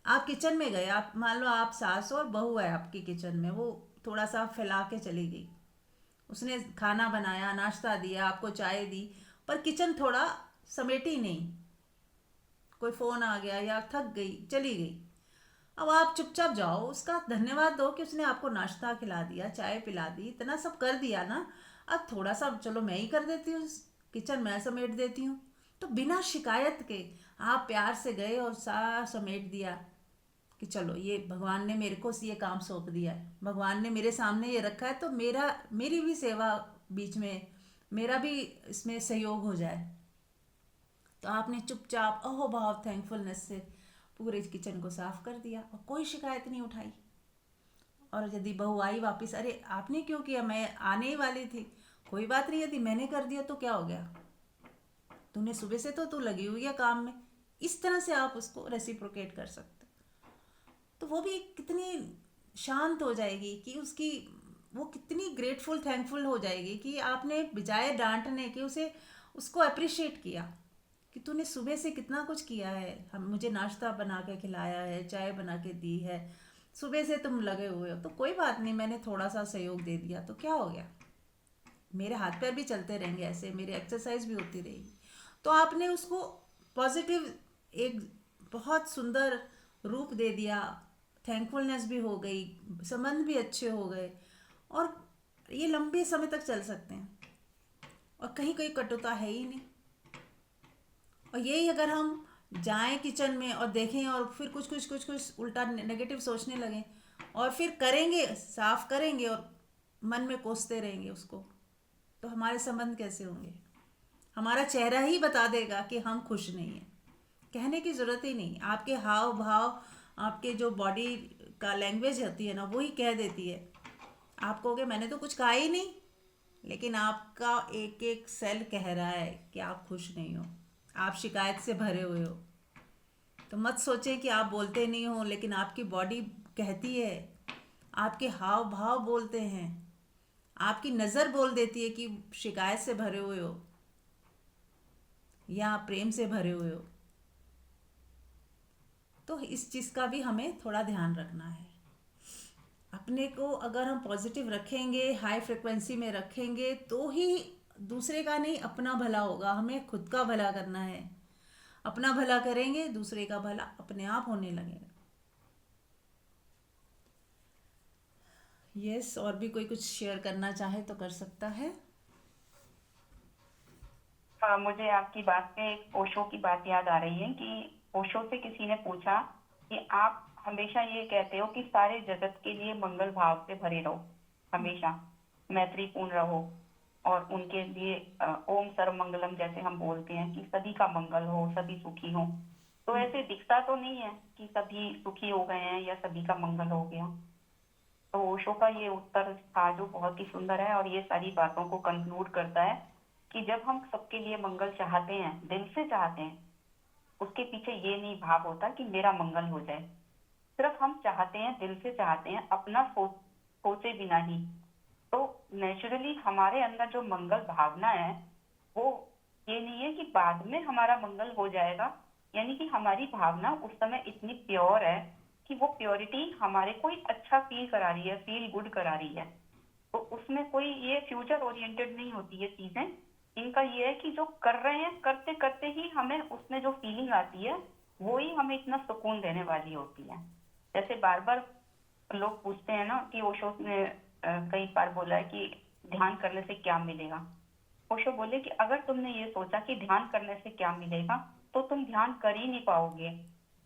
S1: आप किचन में गए, आप मान लो आप सास और बहू है आपकी किचन में, वो थोड़ा सा फैला के चली गई, उसने खाना बनाया, नाश्ता दिया, आपको चाय दी, पर किचन थोड़ा समेटी नहीं, कोई फ़ोन आ गया या थक गई चली गई। अब आप चुपचाप जाओ, उसका धन्यवाद दो कि उसने आपको नाश्ता खिला दिया, चाय पिला दी, इतना सब कर दिया ना। अब थोड़ा सा चलो मैं ही कर देती हूँ, किचन मैं समेट देती हूँ। तो बिना शिकायत के आप प्यार से गए और सारा समेट दिया कि चलो ये भगवान ने मेरे को ये काम सौंप दिया है, भगवान ने मेरे सामने ये रखा है, तो मेरी भी सेवा बीच में, मेरा भी इसमें सहयोग हो जाए। तो आपने चुपचाप अहोभाव थैंकफुलनेस से पूरे किचन को साफ कर दिया और कोई शिकायत नहीं उठाई। और यदि बहू आई वापस, अरे आपने क्यों किया, मैं आने ही वाली थी, कोई बात नहीं, यदि मैंने कर दिया तो क्या हो गया, तूने सुबह से तो तू लगी हुई है काम में। इस तरह से आप उसको रेसिप्रोकेट कर सकते। तो वो भी कितनी शांत हो जाएगी कि उसकी, वो कितनी ग्रेटफुल थैंकफुल हो जाएगी कि आपने बजाय डांटने के उसे, उसको अप्रिशिएट किया कि तूने सुबह से कितना कुछ किया है, हम मुझे नाश्ता बना के खिलाया है, चाय बना के दी है, सुबह से तुम लगे हुए हो, तो कोई बात नहीं, मैंने थोड़ा सा सहयोग दे दिया तो क्या हो गया, मेरे हाथ पैर भी चलते रहेंगे, ऐसे मेरी एक्सरसाइज भी होती रहेगी। तो आपने उसको पॉजिटिव एक बहुत सुंदर रूप दे दिया, थैंकफुलनेस भी हो गई, संबंध भी अच्छे हो गए, और ये लंबे समय तक चल सकते हैं और कहीं कहीं कटुता है ही नहीं। और यही अगर हम जाएं किचन में और देखें और फिर कुछ उल्टा नेगेटिव सोचने लगें और फिर करेंगे, साफ करेंगे और मन में कोसते रहेंगे उसको, तो हमारे संबंध कैसे होंगे? हमारा चेहरा ही बता देगा कि हम खुश नहीं हैं। कहने की ज़रूरत ही नहीं, आपके हाव भाव, आपके जो बॉडी का लैंग्वेज होती है ना, वो ही कह देती है। आप कहोगे मैंने तो कुछ कहा ही नहीं, लेकिन आपका एक एक सेल कह रहा है कि आप खुश नहीं हो, आप शिकायत से भरे हुए हो। तो मत सोचें कि आप बोलते नहीं हो, लेकिन आपकी बॉडी कहती है, आपके हाव भाव बोलते हैं, आपकी नज़र बोल देती है कि शिकायत से भरे हुए हो या प्रेम से भरे हुए हो। तो इस चीज़ का भी हमें थोड़ा ध्यान रखना है। अपने को अगर हम पॉजिटिव रखेंगे, हाई फ्रिक्वेंसी में रखेंगे, तो ही दूसरे का नहीं अपना भला होगा। हमें खुद का भला करना है, अपना भला करेंगे, दूसरे का भला अपने आप होने लगेगा। यस, और भी कोई कुछ शेयर करना चाहे तो कर सकता है।
S2: हाँ, मुझे आपकी बात पे एक ओशो की बात याद आ रही है कि ओशो से किसी ने पूछा कि आप हमेशा ये कहते हो कि सारे जगत के लिए मंगल भाव से भरे रहो, हमेशा मैत्रीपूर्ण रहो, और उनके लिए ओम सर्व मंगलम जैसे हम बोलते हैं कि सभी का मंगल हो, सभी सुखी हो। तो ऐसे दिखता तो नहीं है कि सभी सुखी हो गए हैं या सभी का मंगल हो गया। तो ओशो का ये उत्तर था जो बहुत ही सुंदर है और ये सारी बातों को कंक्लूड करता है कि जब हम सबके लिए मंगल चाहते हैं, दिल से चाहते हैं, उसके पीछे ये नहीं भाव होता कि मेरा मंगल हो जाए। सिर्फ हम चाहते हैं, दिल से चाहते हैं, अपना सोचे बिना ही। तो नेचुरली हमारे अंदर जो मंगल भावना है वो ये नहीं है कि बाद में हमारा मंगल हो जाएगा, यानी कि हमारी भावना उस समय इतनी प्योर है कि वो प्योरिटी हमारे को ही अच्छा फील करा रही है, फील गुड करा रही है। तो उसमें कोई ये फ्यूचर ओरिएंटेड नहीं होती ये चीजें। इनका ये है कि जो कर रहे हैं, करते करते ही हमें उसमें जो फीलिंग आती है वो ही हमें इतना सुकून देने वाली होती है। जैसे बार बार लोग पूछते हैं ना कि ओशो ने कई बार बोला है कि ध्यान करने से क्या मिलेगा। ओशो बोले कि अगर तुमने ये सोचा कि ध्यान करने से क्या मिलेगा तो तुम ध्यान कर ही नहीं पाओगे।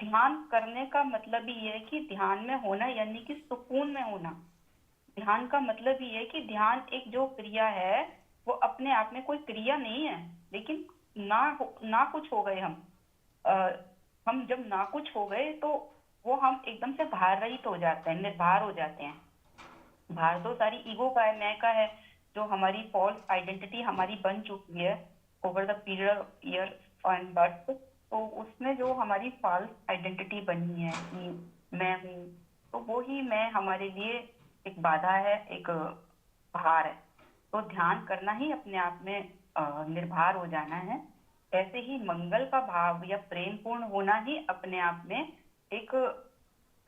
S2: ध्यान करने का मतलब ही ये है कि ध्यान में होना, यानी कि सुकून में होना। ध्यान का मतलब ही है कि ध्यान एक जो क्रिया है वो अपने आप में कोई क्रिया नहीं है, लेकिन ना कुछ हो गए हम। अ, हम जब ना कुछ हो गए तो वो हम एकदम से भार रहित हो जाते हैं, निर्भर हो जाते हैं। भार तो सारी ईगो का है, मैं का है, जो हमारी फॉल्स आइडेंटिटी हमारी बन चुकी है over the period of year and birth. तो उसमें जो हमारी फॉल्स आइडेंटिटी बनी है कि मैं हूँ, तो वो ही मैं हमारे लिए एक बाधा है, एक भार है। तो ध्यान करना ही अपने आप में निर्भर हो जाना है। ऐसे ही मंगल का भाव या प्रेम पूर्ण होना ही अपने आप में एक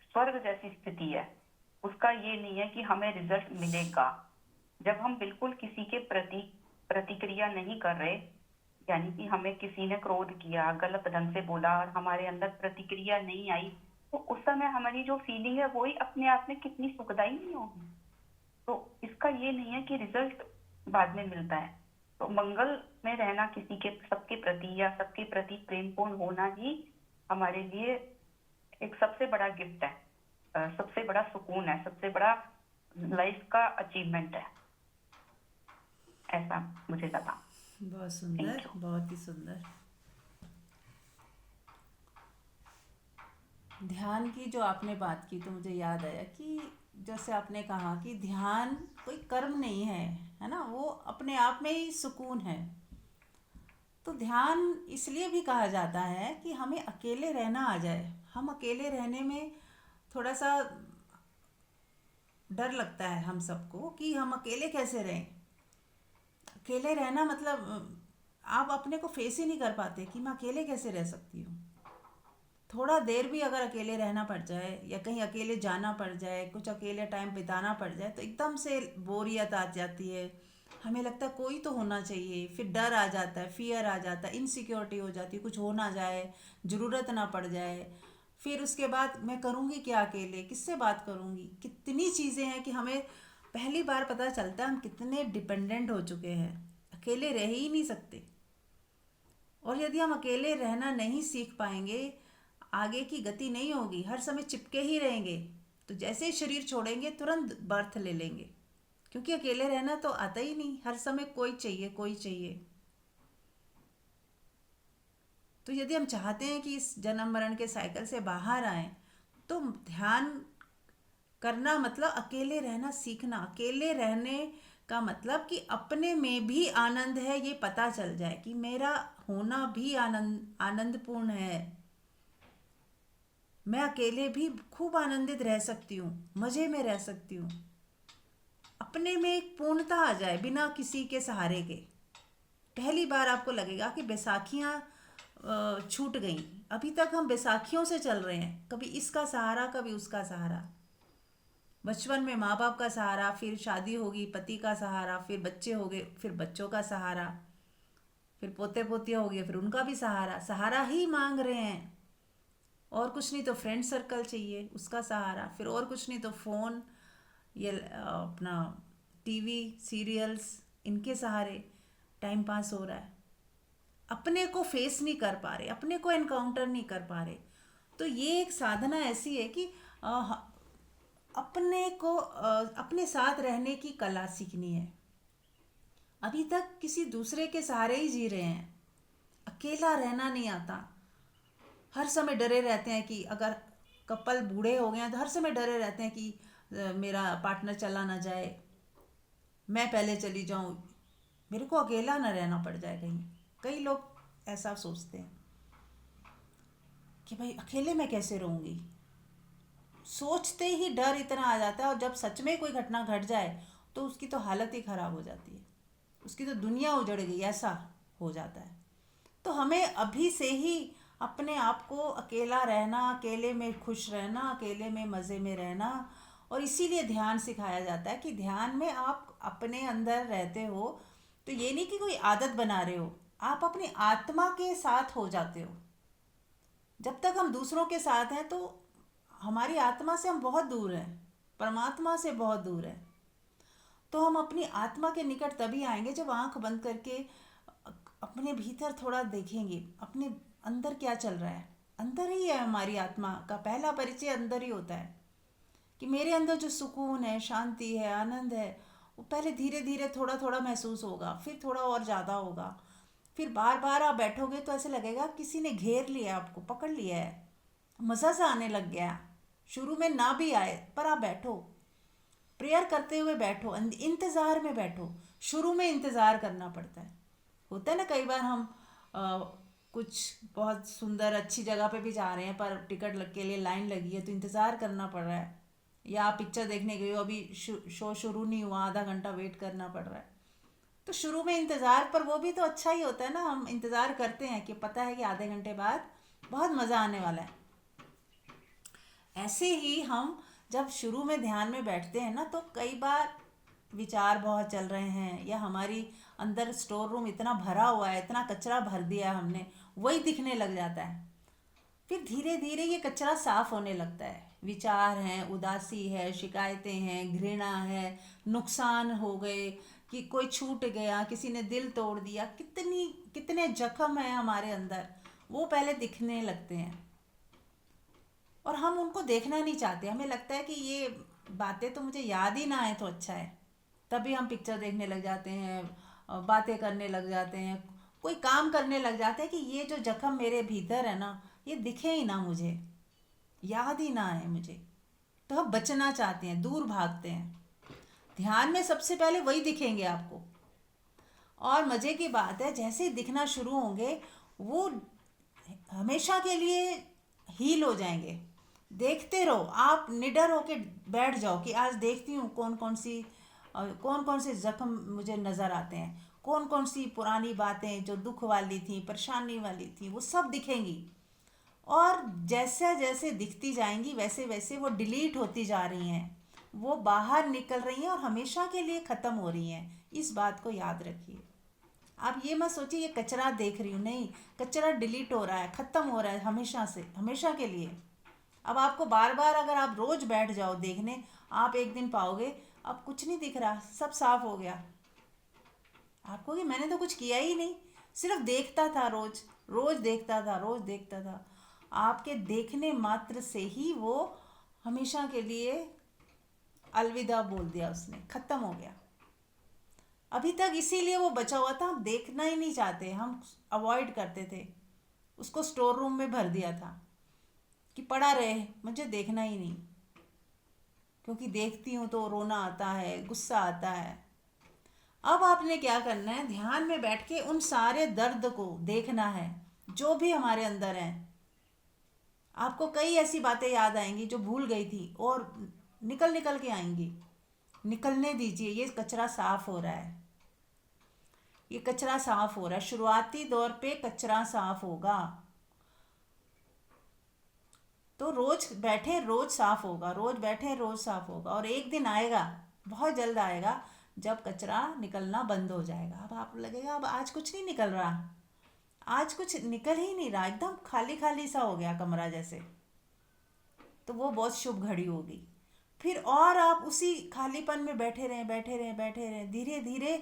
S2: स्वर्ग जैसी स्थिति है। उसका ये नहीं है कि हमें रिजल्ट मिलेगा। जब हम बिल्कुल किसी के प्रति प्रतिक्रिया नहीं कर रहे, यानी कि हमें किसी ने क्रोध किया, गलत ढंग से बोला और हमारे अंदर प्रतिक्रिया नहीं आई, तो उस समय हमारी जो फीलिंग है वही अपने आप में कितनी सुखदाई नहीं होगी। तो इसका ये नहीं है कि रिजल्ट बाद में मिलता है। तो मंगल में रहना, किसी के सबके प्रति या सबके प्रति प्रेमपूर्ण होना ही हमारे लिए एक सबसे बड़ा गिफ्ट है, सबसे बड़ा सुकून है, सबसे बड़ा लाइफ का अचीवमेंट है, ऐसा मुझे लगा।
S1: बहुत
S2: थैंक
S1: सुंदर,
S2: यू।
S1: बहुत ही सुंदर। ध्यान की जो आपने बात की तो मुझे याद आया कि जैसे आपने कहा कि ध्यान कोई कर्म नहीं है ना, वो अपने आप में ही सुकून है। तो ध्यान इसलिए भी कहा जाता है कि हमें अकेले रहना आ जाए। हम अकेले रहने में थोड़ा सा डर लगता है हम सबको कि हम अकेले कैसे रहें। अकेले रहना मतलब आप अपने को फेस ही नहीं कर पाते कि मैं अकेले कैसे रह सकती हूँ। थोड़ा देर भी अगर अकेले रहना पड़ जाए या कहीं अकेले जाना पड़ जाए, कुछ अकेले टाइम बिताना पड़ जाए तो एकदम से बोरियत आ जाती है। हमें लगता है कोई तो होना चाहिए, फिर डर आ जाता है, फियर आ जाता है, इनसिक्योरिटी हो जाती है, कुछ हो ना जाए, ज़रूरत ना पड़ जाए। फिर उसके बाद मैं करूँगी क्या अकेले, किससे बात करूँगी, कितनी चीज़ें हैं कि हमें पहली बार पता चलता है हम कितने डिपेंडेंट हो चुके हैं, अकेले रह ही नहीं सकते। और यदि हम अकेले रहना नहीं सीख पाएंगे, आगे की गति नहीं होगी, हर समय चिपके ही रहेंगे, तो जैसे ही शरीर छोड़ेंगे तुरंत बर्थ ले लेंगे, क्योंकि अकेले रहना तो आता ही नहीं, हर समय कोई चाहिए कोई चाहिए। तो यदि हम चाहते हैं कि इस जन्म मरण के साइकिल से बाहर आए, तो ध्यान करना मतलब अकेले रहना सीखना। अकेले रहने का मतलब कि अपने में भी आनंद है ये पता चल जाए कि मेरा होना भी आनंदपूर्ण है। मैं अकेले भी खूब आनंदित रह सकती हूँ, मज़े में रह सकती हूँ। अपने में एक पूर्णता आ जाए बिना किसी के सहारे के। पहली बार आपको लगेगा कि बैसाखियाँ छूट गईं। अभी तक हम बैसाखियों से चल रहे हैं, कभी इसका सहारा कभी उसका सहारा। बचपन में माँ बाप का सहारा, फिर शादी होगी पति का सहारा, फिर बच्चे हो गए फिर बच्चों का सहारा, फिर पोते पोतियाँ हो गए फिर उनका भी सहारा। सहारा ही मांग रहे हैं, और कुछ नहीं तो फ्रेंड सर्कल चाहिए उसका सहारा, फिर और कुछ नहीं तो फ़ोन, ये अपना टीवी सीरियल्स, इनके सहारे टाइम पास हो रहा है। अपने को फेस नहीं कर पा रहे, अपने को एनकाउंटर नहीं कर पा रहे। तो ये एक साधना ऐसी है कि अपने को अपने साथ रहने की कला सीखनी है। अभी तक किसी दूसरे के सहारे ही जी रहे हैं, अकेला रहना नहीं आता। हर समय डरे रहते हैं कि अगर कपल बूढ़े हो गए हैं तो हर समय डरे रहते हैं कि मेरा पार्टनर चला ना जाए, मैं पहले चली जाऊं, मेरे को अकेला ना रहना पड़ जाए कहीं। कई लोग ऐसा सोचते हैं कि भाई अकेले मैं कैसे रहूँगी। सोचते ही डर इतना आ जाता है, और जब सच में कोई घटना घट जाए तो उसकी तो हालत ही ख़राब हो जाती है, उसकी तो दुनिया उजड़ गई ऐसा हो जाता है। तो हमें अभी से ही अपने आप को अकेला रहना, अकेले में खुश रहना, अकेले में मज़े में रहना। और इसीलिए ध्यान सिखाया जाता है कि ध्यान में आप अपने अंदर रहते हो, तो ये नहीं कि कोई आदत बना रहे हो, आप अपनी आत्मा के साथ हो जाते हो। जब तक हम दूसरों के साथ हैं तो हमारी आत्मा से हम बहुत दूर हैं, परमात्मा से बहुत दूर हैं। तो हम अपनी आत्मा के निकट तभी आएंगे जब आंख बंद करके अपने भीतर थोड़ा देखेंगे, अपने अंदर क्या चल रहा है। अंदर ही है, हमारी आत्मा का पहला परिचय अंदर ही होता है कि मेरे अंदर जो सुकून है, शांति है, आनंद है, वो पहले धीरे धीरे थोड़ा थोड़ा महसूस होगा, फिर थोड़ा और ज़्यादा होगा। फिर बार बार आप बैठोगे तो ऐसे लगेगा किसी ने घेर लिया, आपको पकड़ लिया है, मज़ा सा आने लग गया। शुरू में ना भी आए पर आप बैठो, प्रेयर करते हुए बैठो, इंतज़ार में बैठो। शुरू में इंतज़ार करना पड़ता है, होता है ना कई बार हम अ, कुछ बहुत सुंदर अच्छी जगह पे भी जा रहे हैं पर टिकट लग के लिए लाइन लगी है तो इंतज़ार करना पड़ रहा है। या आप पिक्चर देखने गए हो, अभी शो शुरू नहीं हुआ, आधा घंटा वेट करना पड़ रहा है। तो शुरू में इंतज़ार, पर वो भी तो अच्छा ही होता है ना, हम इंतज़ार करते हैं कि पता है कि आधे घंटे बाद बहुत मज़ा आने वाला है। ऐसे ही हम जब शुरू में ध्यान में बैठते हैं ना, तो कई बार विचार बहुत चल रहे हैं, या हमारी अंदर स्टोर रूम इतना भरा हुआ है, इतना कचरा भर दिया है हमने, वही दिखने लग जाता है। फिर धीरे धीरे ये कचरा साफ होने लगता है। विचार हैं, उदासी है, शिकायतें हैं, घृणा है, नुकसान हो गए, कि कोई छूट गया, किसी ने दिल तोड़ दिया, कितनी कितने जख्म हैं हमारे अंदर, वो पहले दिखने लगते हैं। और हम उनको देखना नहीं चाहते, हमें लगता है कि ये बातें तो मुझे याद ही ना आए तो अच्छा है। तभी हम पिक्चर देखने लग जाते हैं, बातें करने लग जाते हैं, कोई काम करने लग जाते हैं कि ये जो जख्म मेरे भीतर है ना, ये दिखे ही ना मुझे, याद ही ना आए मुझे। तो हम बचना चाहते हैं, दूर भागते हैं। ध्यान में सबसे पहले वही दिखेंगे आपको। और मज़े की बात है, जैसे ही दिखना शुरू होंगे, वो हमेशा के लिए हील हो जाएंगे। देखते रहो, आप निडर होके बैठ जाओ कि आज देखती हूँ कौन कौन से जख्म मुझे नज़र आते हैं, कौन कौन सी पुरानी बातें जो दुख वाली थी, परेशानी वाली थी, वो सब दिखेंगी। और जैसे जैसे दिखती जाएंगी, वैसे वैसे वो डिलीट होती जा रही हैं, वो बाहर निकल रही हैं और हमेशा के लिए ख़त्म हो रही हैं। इस बात को याद रखिए। आप ये मत सोचिए ये कचरा देख रही हूँ, नहीं, कचरा डिलीट हो रहा है, ख़त्म हो रहा है हमेशा से, हमेशा के लिए। अब आपको बार बार अगर आप रोज़ बैठ जाओ देखने, आप एक दिन पाओगे अब कुछ नहीं दिख रहा, सब साफ हो गया। आपको कि मैंने तो कुछ किया ही नहीं, सिर्फ देखता था, रोज रोज देखता था, रोज देखता था। आपके देखने मात्र से ही वो हमेशा के लिए अलविदा बोल दिया, उसने ख़त्म हो गया। अभी तक इसीलिए वो बचा हुआ था, हम देखना ही नहीं चाहते, हम अवॉइड करते थे, उसको स्टोर रूम में भर दिया था कि पड़ा रहे, मुझे देखना ही नहीं, क्योंकि देखती हूँ तो रोना आता है, गुस्सा आता है। अब आपने क्या करना है, ध्यान में बैठ के उन सारे दर्द को देखना है जो भी हमारे अंदर हैं। आपको कई ऐसी बातें याद आएंगी जो भूल गई थी, और निकल निकल के आएंगी। निकलने दीजिए, ये कचरा साफ हो रहा है, ये कचरा साफ हो रहा है। शुरुआती दौर पे कचरा साफ होगा, तो रोज बैठे रोज साफ होगा, रोज बैठे रोज साफ होगा। और एक दिन आएगा, बहुत जल्द आएगा, जब कचरा निकलना बंद हो जाएगा। अब आप लगेगा अब आज कुछ नहीं निकल रहा, आज कुछ निकल ही नहीं रहा, एकदम खाली खाली सा हो गया कमरा जैसे, तो वो बहुत शुभ घड़ी होगी। फिर और आप उसी खालीपन में बैठे रहें, बैठे रहें, बैठे रहें। धीरे धीरे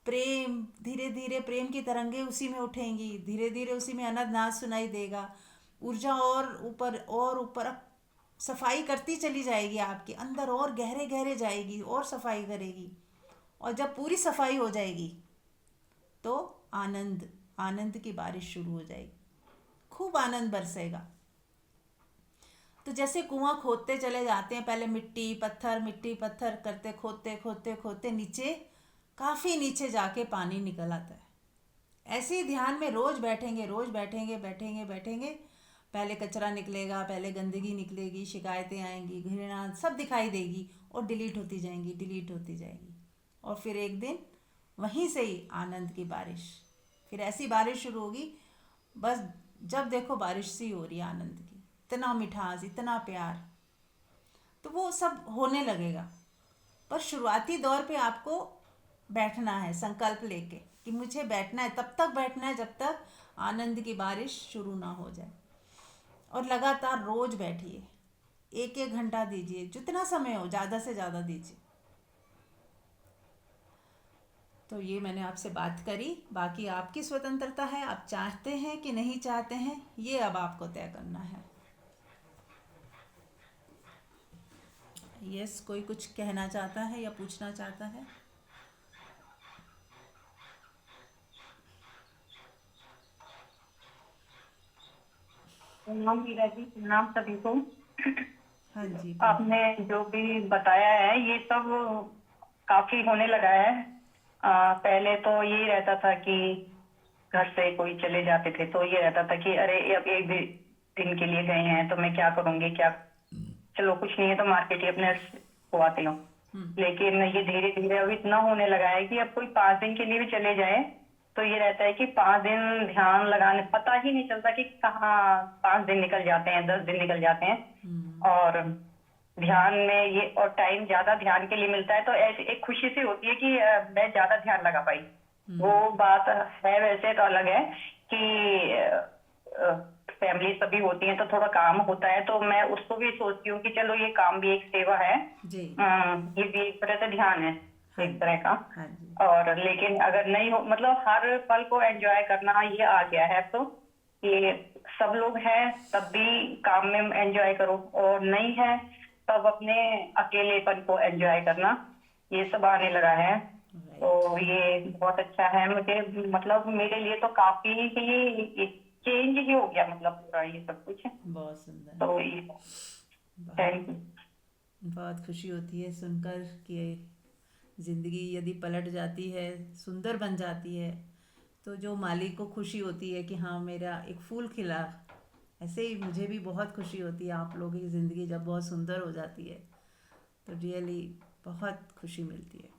S1: प्रेम, धीरे धीरे प्रेम की तरंगे उसी में उठेंगी, धीरे धीरे उसी में अनद नाद सुनाई देगा। ऊर्जा और ऊपर सफाई करती चली जाएगी, आपके अंदर और गहरे गहरे जाएगी और सफाई करेगी। और जब पूरी सफाई हो जाएगी तो आनंद, आनंद की बारिश शुरू हो जाएगी, खूब आनंद बरसेगा। तो जैसे कुआं खोदते चले जाते हैं, पहले मिट्टी पत्थर करते, खोदते खोदते खोदते नीचे, काफ़ी नीचे जाके पानी निकल आता है। ऐसे ही ध्यान में रोज बैठेंगे, रोज बैठेंगे, बैठेंगे बैठेंगे, पहले कचरा निकलेगा, पहले गंदगी निकलेगी, शिकायतें आएंगी, घृणा सब दिखाई देगी, और डिलीट होती जाएंगी, डिलीट होती जाएगी। और फिर एक दिन वहीं से ही आनंद की बारिश, फिर ऐसी बारिश शुरू होगी, बस जब देखो बारिश सी हो रही है आनंद की, इतना मिठास, इतना प्यार, तो वो सब होने लगेगा। पर शुरुआती दौर पे आपको बैठना है संकल्प लेके कि मुझे बैठना है, तब तक बैठना है जब तक आनंद की बारिश शुरू ना हो जाए। और लगातार रोज बैठिए, एक एक घंटा दीजिए, जितना समय हो ज़्यादा से ज़्यादा दीजिए। तो ये मैंने आपसे बात करी, बाकी आपकी स्वतंत्रता है, आप चाहते हैं कि नहीं चाहते हैं, ये अब आपको तय करना है। यस, कोई कुछ कहना चाहता है या पूछना चाहता है?
S2: प्रणाम मीरा जी, प्रणाम सभी को।
S1: हाँ जी,
S2: आपने
S1: प्रणाम।
S2: जो भी बताया है ये सब काफी होने लगा है। पहले तो यही रहता था कि घर से कोई चले जाते थे तो ये रहता था कि अरे अब एक दिन के लिए गए हैं तो मैं क्या करूंगी, क्या चलो कुछ नहीं है तो मार्केट ही अपने को आती हूँ। लेकिन ये धीरे धीरे अब इतना होने लगा है कि अब कोई 5 दिन के लिए भी चले जाए तो ये रहता है कि 5 दिन ध्यान लगाने पता ही नहीं चलता कि कहाँ 5 दिन निकल जाते हैं, 10 दिन निकल जाते हैं। और ध्यान में ये और टाइम ज्यादा ध्यान के लिए मिलता है तो ऐसी एक खुशी सी होती है कि मैं ज्यादा ध्यान लगा पाई। वो बात है, वैसे तो अलग है कि फैमिली सभी होती है तो थोड़ा काम होता है तो मैं उसको भी सोचती हूँ कि चलो ये काम भी एक सेवा है।
S1: जी।
S2: ये भी एक तरह से ध्यान है,
S1: हाँ
S2: एक तरह का।
S1: हाँ जी।
S2: और लेकिन अगर नहीं हो मतलब हर पल को एंजॉय करना ये आ गया है तो ये सब लोग हैं तब भी काम में एंजॉय करो और नहीं है तब अपने अकेलेपन को एंजॉय करना, ये सब आने लगा है। तो
S1: राइट।
S2: ये बहुत अच्छा है मुझे, मतलब मेरे लिए तो काफी ही चेंज ही हो गया, मतलब पूरा ये सब कुछ।
S1: बहुत सुंदर।
S2: तो ये
S1: बहुत
S2: थैंक यू।
S1: बहुत खुशी होती है सुनकर कि ज़िंदगी यदि पलट जाती है, सुंदर बन जाती है, तो जो मालिक को खुशी होती है कि हाँ मेरा एक फूल खिला, ऐसे ही मुझे भी बहुत खुशी होती है आप लोगों की ज़िंदगी जब बहुत सुंदर हो जाती है, तो रियली बहुत खुशी मिलती है।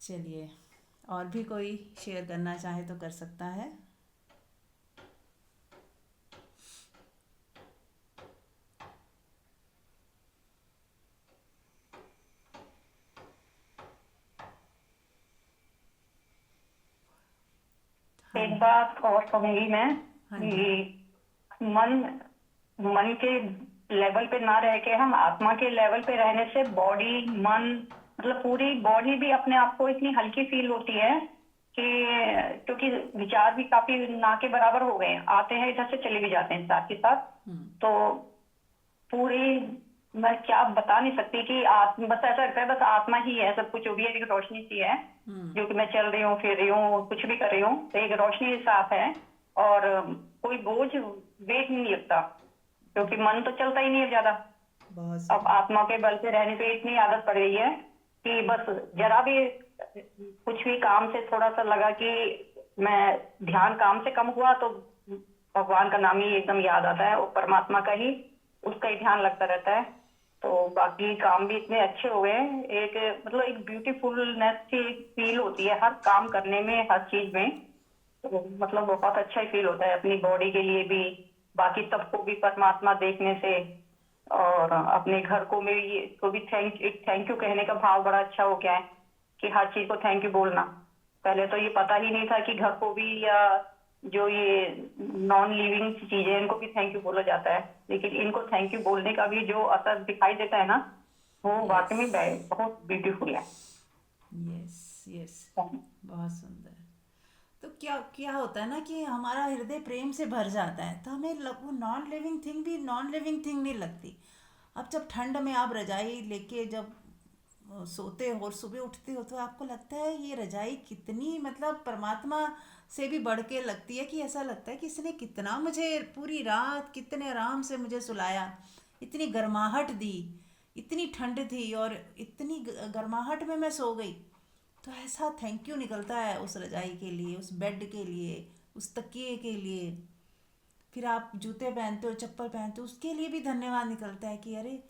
S1: चलिए, और भी कोई शेयर करना चाहे तो कर सकता है। हाँ
S2: एक
S1: जी।
S2: बात और कहूंगी मैं
S1: हाँ जी।
S2: कि मन मन के लेवल पे ना रह के हम आत्मा के लेवल पे रहने से बॉडी मन मतलब पूरी बॉडी भी अपने आप को इतनी हल्की फील होती है कि क्योंकि विचार भी काफी ना के बराबर हो गए हैं, आते हैं इधर से चले भी जाते हैं साथ के साथ। तो पूरी मैं क्या बता नहीं सकती कि आत्मा बस ऐसा लगता है बस आत्मा ही है सब कुछ, जो भी है एक रोशनी सी है जो कि मैं चल रही हूँ फिर रही हूँ कुछ भी कर रही हूँ तो एक रोशनी साफ है। और कोई बोझ वेग नहीं लगता क्योंकि मन तो चलता ही नहीं है ज्यादा।
S1: बहुत
S2: अब
S1: सुंदर।
S2: आत्मा के बल पे रहने पे इतनी आदत पड़ गई है कि बस जरा भी कुछ भी काम से थोड़ा सा लगा कि मैं ध्यान काम से कम हुआ तो भगवान का नाम ही एकदम याद आता है और परमात्मा का ही उसका ही ध्यान लगता रहता है। तो बाकी काम भी इतने अच्छे हो गए हैं, एक मतलब एक ब्यूटीफुलनेस की फील होती है हर काम करने में हर चीज में। तो मतलब बहुत अच्छा ही फील होता है अपनी बॉडी के लिए भी, बाकी सबको भी परमात्मा देखने से। और अपने घर को में ये को भी थैंक यू कहने का भाव बड़ा अच्छा हो गया है कि हर चीज को थैंक यू बोलना। पहले तो ये पता ही नहीं था कि घर को भी या जो ये नॉन लिविंग चीजें हैं इनको भी थैंक यू बोला जाता है, लेकिन इनको थैंक यू बोलने का भी जो असर दिखाई देता है ना वो
S1: यस।
S2: वाकई में बहुत ब्यूटीफुल है।
S1: यस। यस। बहुत सुंदर। तो क्या क्या होता है ना कि हमारा हृदय प्रेम से भर जाता है, तो हमें वो नॉन लिविंग थिंग भी नॉन लिविंग थिंग नहीं लगती। अब जब ठंड में आप रजाई लेके जब सोते हो और सुबह उठते हो तो आपको लगता है ये रजाई कितनी मतलब परमात्मा से भी बढ़ के लगती है, कि ऐसा लगता है कि इसने कितना मुझे पूरी रात कितने आराम से मुझे सुलाया, इतनी गर्माहट दी, इतनी ठंड थी और इतनी गर्माहट में मैं सो गई। तो ऐसा थैंक यू निकलता है उस रजाई के लिए, उस बेड के लिए, उस तकिए के लिए। फिर आप जूते पहनते हो, चप्पल पहनते हो, उसके लिए भी धन्यवाद निकलता है कि अरे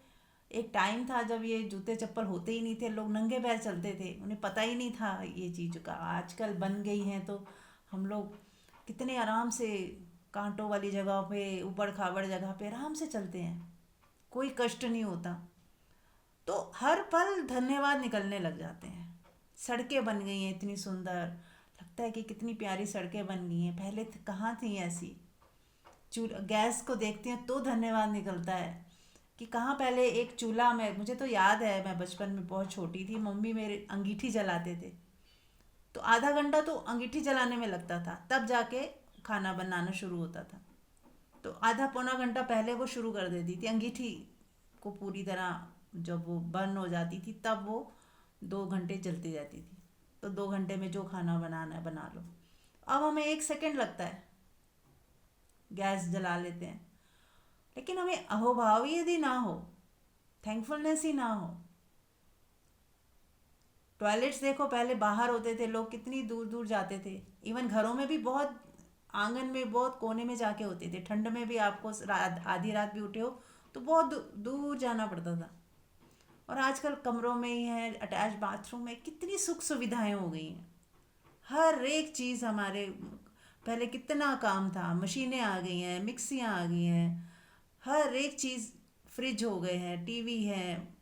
S1: एक टाइम था जब ये जूते चप्पल होते ही नहीं थे, लोग नंगे पैर चलते थे, उन्हें पता ही नहीं था ये चीज़ का। आजकल बन गई हैं तो हम लोग कितने आराम से कांटों वाली जगह पे, ऊबड़ खाबड़ जगह पे आराम से चलते हैं, कोई कष्ट नहीं होता। तो हर पल धन्यवाद निकलने लग जाते हैं। सड़कें बन गई हैं इतनी सुंदर, लगता है कि कितनी प्यारी सड़कें बन गई हैं, पहले कहाँ थी ऐसी। चूल्हा गैस को देखते हैं तो धन्यवाद निकलता है कि कहाँ पहले एक चूल्हा में, मुझे तो याद है मैं बचपन में बहुत छोटी थी, मम्मी मेरे अंगीठी जलाते थे तो आधा घंटा तो अंगीठी जलाने में लगता था, तब जाके खाना बनाना शुरू होता था। तो आधा पौना घंटा पहले वो शुरू कर देती थी अंगीठी को पूरी तरह, जब वो बर्न हो जाती थी तब वो 2 घंटे चलती जाती थी। तो 2 घंटे में जो खाना बनाना है बना लो। अब हमें 1 सेकंड लगता है, गैस जला लेते हैं। लेकिन हमें अहोभाव ही यदि ना हो, थैंकफुलनेस ही ना हो, टॉयलेट्स देखो पहले बाहर होते थे, लोग कितनी दूर दूर जाते थे, इवन घरों में भी बहुत आंगन में बहुत कोने में जाके होते थे, ठंड में भी आपको आधी रात भी उठे हो तो बहुत दूर जाना पड़ता था। और आजकल कमरों में ही है, अटैच बाथरूम में, कितनी सुख सुविधाएं हो गई हैं। हर एक चीज़ हमारे, पहले कितना काम था, मशीनें आ गई हैं, मिक्सियाँ आ गई हैं, हर एक चीज़, फ्रिज हो गए हैं, टीवी है,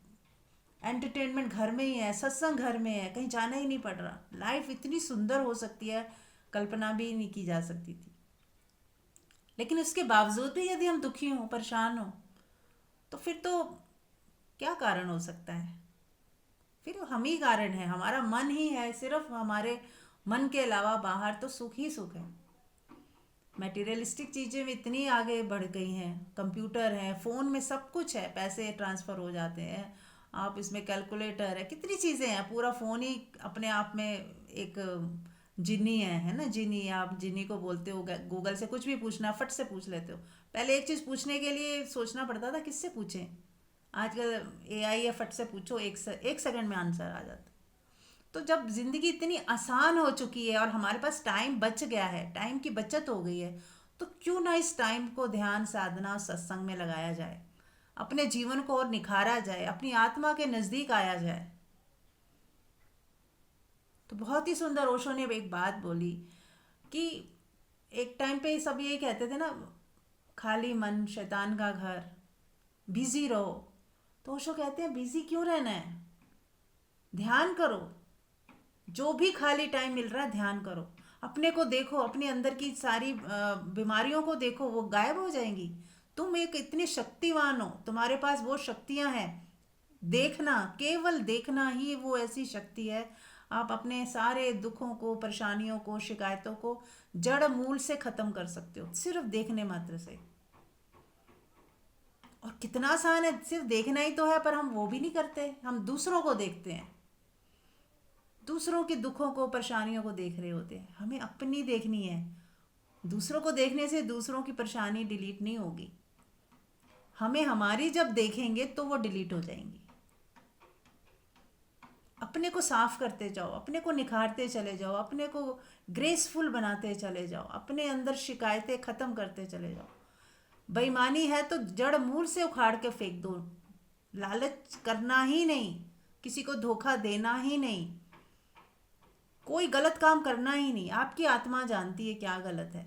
S1: एंटरटेनमेंट घर में ही है, सत्संग घर में है, कहीं जाना ही नहीं पड़ रहा। लाइफ इतनी सुंदर हो सकती है, कल्पना भी नहीं की जा सकती थी। लेकिन उसके बावजूद भी यदि हम दुखी हों, परेशान हों, तो फिर तो क्या कारण हो सकता है? फिर हम ही कारण है, हमारा मन ही है। सिर्फ हमारे मन के अलावा बाहर तो सुख ही सुख है। मटेरियलिस्टिक चीज़ें भी इतनी आगे बढ़ गई हैं, कंप्यूटर है, फ़ोन में सब कुछ है, पैसे ट्रांसफ़र हो जाते हैं, आप इसमें कैलकुलेटर है, कितनी चीज़ें हैं, पूरा फ़ोन ही अपने आप में एक जिनी है ना। जिनी, आप जिनी को बोलते हो, गूगल से कुछ भी पूछना फट से पूछ लेते हो। पहले एक चीज़ पूछने के लिए सोचना पड़ता था किससे पूछें, आजकल एआई या फट से पूछो, एक सेकंड में आंसर आ जाता है। तो जब ज़िंदगी इतनी आसान हो चुकी है और हमारे पास टाइम बच गया है, टाइम की बचत हो गई है, तो क्यों ना इस टाइम को ध्यान, साधना, सत्संग में लगाया जाए, अपने जीवन को और निखारा जाए, अपनी आत्मा के नज़दीक आया जाए। तो बहुत ही सुंदर ओशो ने एक बात बोली कि एक टाइम पे सब यही कहते थे ना, खाली मन शैतान का घर, बिजी रहो। तो ओशो कहते हैं बिजी क्यों रहना है, ध्यान करो। जो भी खाली टाइम मिल रहा है ध्यान करो, अपने को देखो, अपने अंदर की सारी बीमारियों को देखो, वो गायब हो जाएंगी। तुम एक इतने शक्तिवान हो, तुम्हारे पास वो शक्तियां हैं। देखना, केवल देखना ही वो ऐसी शक्ति है। आप अपने सारे दुखों को, परेशानियों को, शिकायतों को जड़ मूल से खत्म कर सकते हो सिर्फ देखने मात्र से। और कितना आसान है, सिर्फ देखना ही तो है, पर हम वो भी नहीं करते, हम दूसरों को देखते हैं, दूसरों के दुखों को, परेशानियों को देख रहे होते हैं। हमें अपनी देखनी है। दूसरों को देखने से दूसरों की परेशानी डिलीट नहीं होगी, हमें हमारी जब देखेंगे तो वो डिलीट हो जाएंगी। अपने को साफ करते जाओ, अपने को निखारते चले जाओ, अपने को ग्रेसफुल बनाते चले जाओ, अपने अंदर शिकायतें ख़त्म करते चले जाओ। बेईमानी है तो जड़ मूल से उखाड़ के फेंक दो। लालच करना ही नहीं, किसी को धोखा देना ही नहीं, कोई गलत काम करना ही नहीं। आपकी आत्मा जानती है क्या गलत है।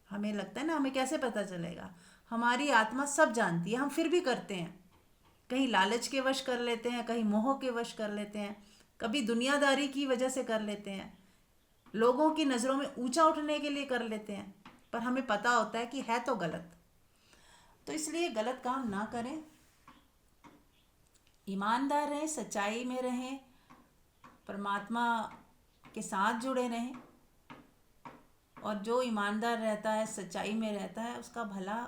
S1: हमें लगता है ना, हमें कैसे पता चलेगा, हमारी आत्मा सब जानती है, हम फिर भी करते हैं। कहीं लालच के वश कर लेते हैं, कहीं मोह के वश कर लेते हैं, कभी दुनियादारी की वजह से कर लेते हैं, लोगों की नज़रों में ऊंचा उठने के लिए कर लेते हैं, पर हमें पता होता है कि है तो गलत। तो इसलिए गलत काम ना करें, ईमानदार रहें, सच्चाई में रहें, परमात्मा के साथ जुड़े रहें। और जो ईमानदार रहता है, सच्चाई में रहता है, उसका भला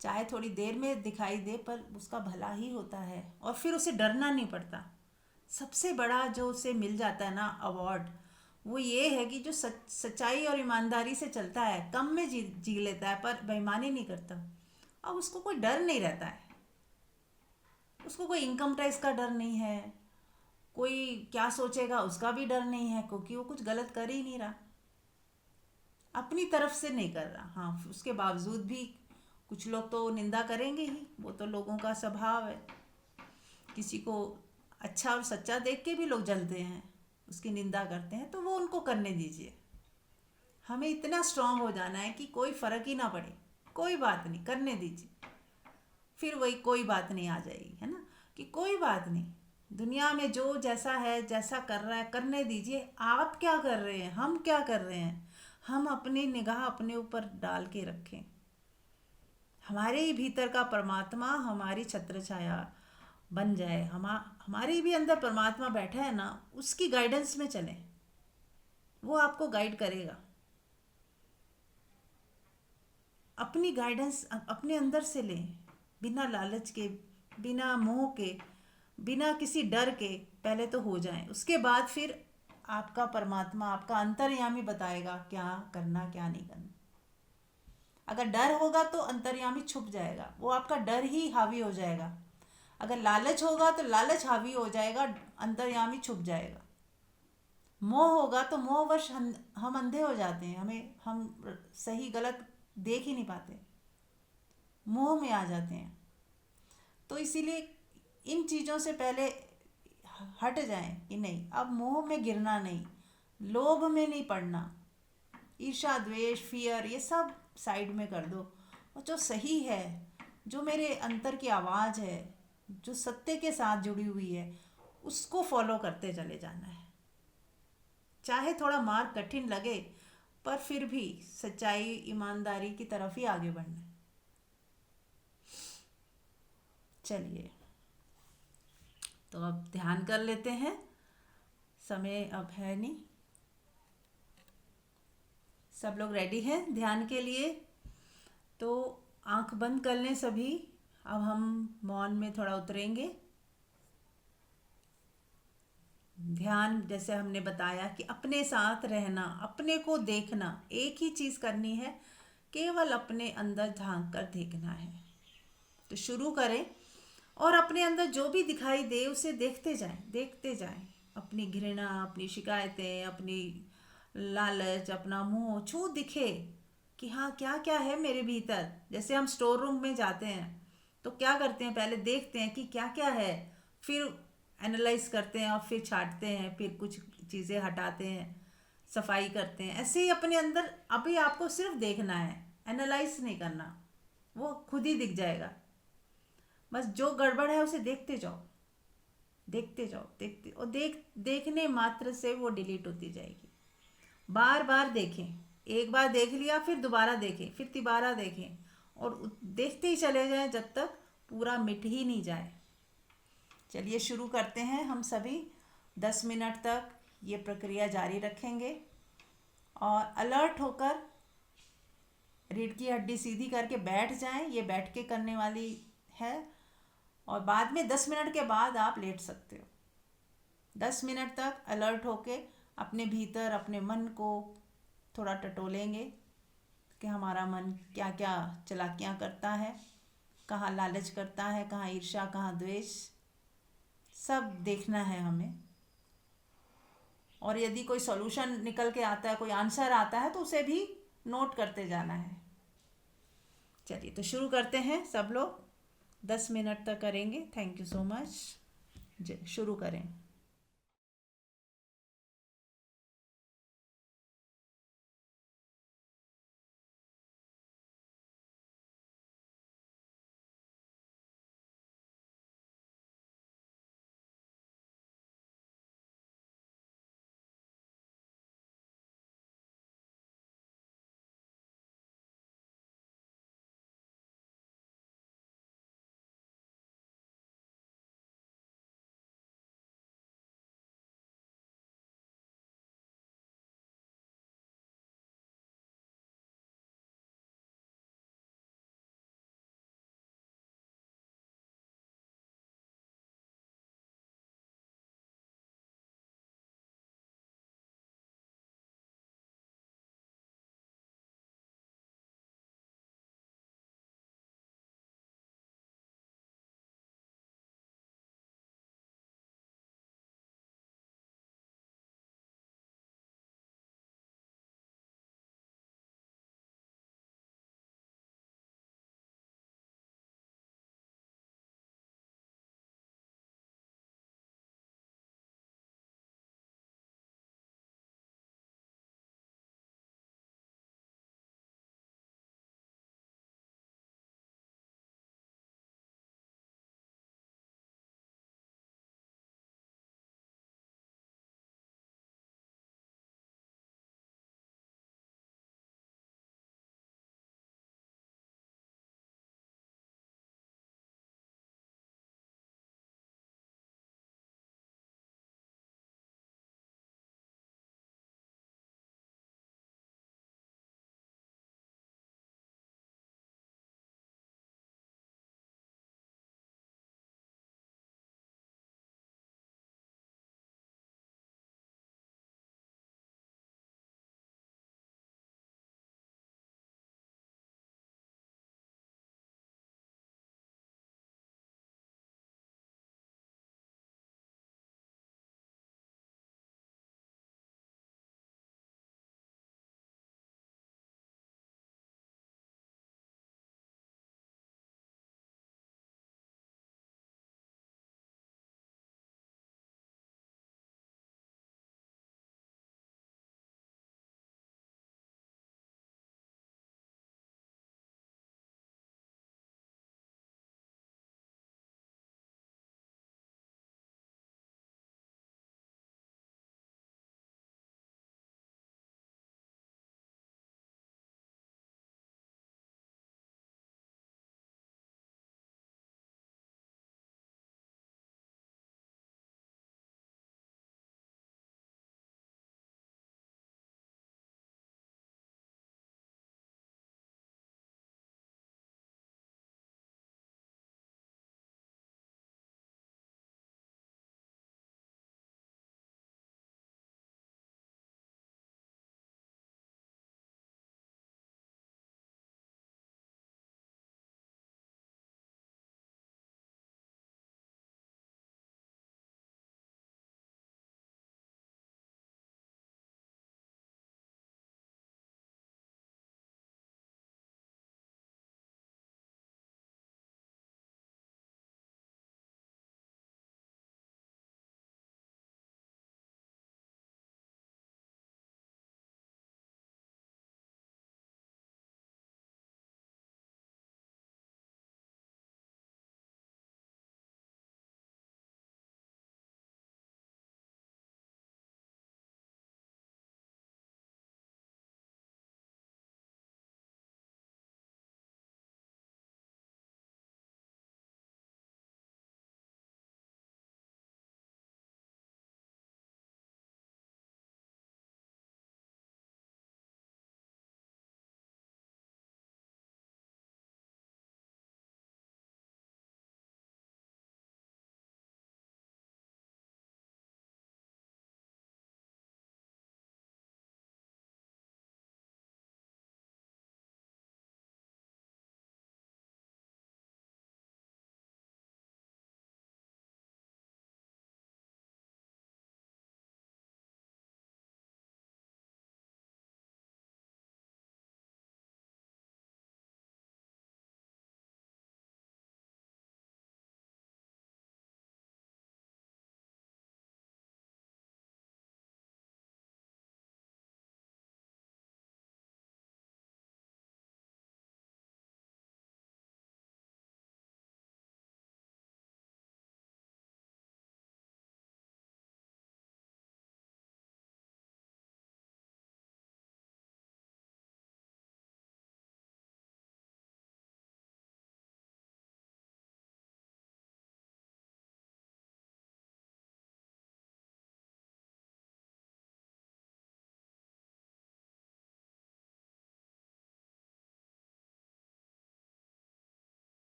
S1: चाहे थोड़ी देर में दिखाई दे, पर उसका भला ही होता है। और फिर उसे डरना नहीं पड़ता। सबसे बड़ा जो उसे मिल जाता है ना अवार्ड, वो ये है कि जो सच्चाई और ईमानदारी से चलता है, कम में जी लेता है, पर बेईमानी नहीं करता। अब उसको कोई डर नहीं रहता है, उसको कोई इनकम टैक्स का डर नहीं है, कोई क्या सोचेगा उसका भी डर नहीं है, क्योंकि वो कुछ गलत कर ही नहीं रहा, अपनी तरफ से नहीं कर रहा। हाँ, उसके बावजूद भी कुछ लोग तो निंदा करेंगे ही, वो तो लोगों का स्वभाव है। किसी को अच्छा और सच्चा देख के भी लोग जलते हैं, उसकी निंदा करते हैं, तो वो उनको करने दीजिए। हमें इतना स्ट्रांग हो जाना है कि कोई फ़र्क ही ना पड़े, कोई बात नहीं, करने दीजिए। फिर वही कोई बात नहीं आ जाएगी, है ना, कि कोई बात नहीं, दुनिया में जो जैसा है, जैसा कर रहा है, करने दीजिए। आप क्या कर रहे हैं, हम क्या कर रहे हैं, हम अपनी निगाह अपने ऊपर डाल के रखें। हमारे ही भीतर का परमात्मा हमारी छत्र छाया बन जाए। हमारे भी अंदर परमात्मा बैठा है ना, उसकी गाइडेंस में चलें, वो आपको गाइड करेगा। अपनी गाइडेंस अपने अंदर से लें, बिना लालच के, बिना मोह के, बिना किसी डर के। पहले तो हो जाएं, उसके बाद फिर आपका परमात्मा, आपका अंतर्यामी बताएगा क्या करना क्या नहीं करना। अगर डर होगा तो अंतर्यामी छुप जाएगा, वो आपका डर ही हावी हो जाएगा। अगर लालच होगा तो लालच हावी हो जाएगा, अंतर्यामी छुप जाएगा। मोह होगा तो मोहवश हम अंधे हो जाते हैं, हम सही गलत देख ही नहीं पाते, मोह में आ जाते हैं। तो इसीलिए इन चीज़ों से पहले हट जाएं कि नहीं, अब मोह में गिरना नहीं, लोभ में नहीं पड़ना, ईर्ष्या द्वेष फियर ये सब साइड में कर दो। और जो सही है, जो मेरे अंतर की आवाज़ है, जो सत्य के साथ जुड़ी हुई है, उसको फॉलो करते चले जाना है। चाहे थोड़ा मार्ग कठिन लगे, पर फिर भी सच्चाई ईमानदारी की तरफ ही आगे बढ़ना है। चलिए, तो अब ध्यान कर लेते हैं। समय अब है नहीं। सब लोग रेडी हैं ध्यान के लिए? तो आंख बंद कर लें सभी। अब हम मौन में थोड़ा उतरेंगे। ध्यान जैसे हमने बताया कि अपने साथ रहना, अपने को देखना, एक ही चीज़ करनी है, केवल अपने अंदर झांक कर देखना है। तो शुरू करें और अपने अंदर जो भी दिखाई दे उसे देखते जाएं, देखते जाएं। अपनी घृणा, अपनी शिकायतें, अपनी लालच, अपना मोह छू दिखे कि हाँ क्या क्या है मेरे भीतर। जैसे हम स्टोर रूम में जाते हैं तो क्या करते हैं, पहले देखते हैं कि क्या क्या है, फिर एनालाइज करते हैं और फिर छांटते हैं, फिर कुछ चीज़ें हटाते हैं, सफाई करते हैं। ऐसे ही अपने अंदर अभी आपको सिर्फ देखना है, एनालाइज नहीं करना, वो खुद ही दिख जाएगा। बस जो गड़बड़ है उसे देखते जाओ, देखते जाओ, देखते, और देखने मात्र से वो डिलीट होती जाएगी। बार बार देखें, एक बार देख लिया फिर दोबारा देखें, फिर तिबारा देखें, और देखते ही चले जाएं जब तक पूरा मिट ही नहीं जाए। चलिए शुरू करते हैं। हम सभी 10 मिनट तक ये प्रक्रिया जारी रखेंगे और अलर्ट होकर रीढ़ की हड्डी सीधी करके बैठ जाएं। ये बैठ के करने वाली है, और बाद में 10 मिनट के बाद आप लेट सकते हो। 10 मिनट तक अलर्ट होके अपने भीतर अपने मन को थोड़ा टटोलेंगे कि हमारा मन क्या क्या चालाकियाँ करता है, कहाँ लालच करता है, कहाँ ईर्ष्या, कहाँ द्वेष, सब देखना है हमें। और यदि कोई सॉल्यूशन निकल के आता है, कोई आंसर आता है, तो उसे भी नोट करते जाना है। चलिए तो शुरू करते हैं। सब लोग 10 मिनट तक करेंगे। Thank you so much. शुरू करें।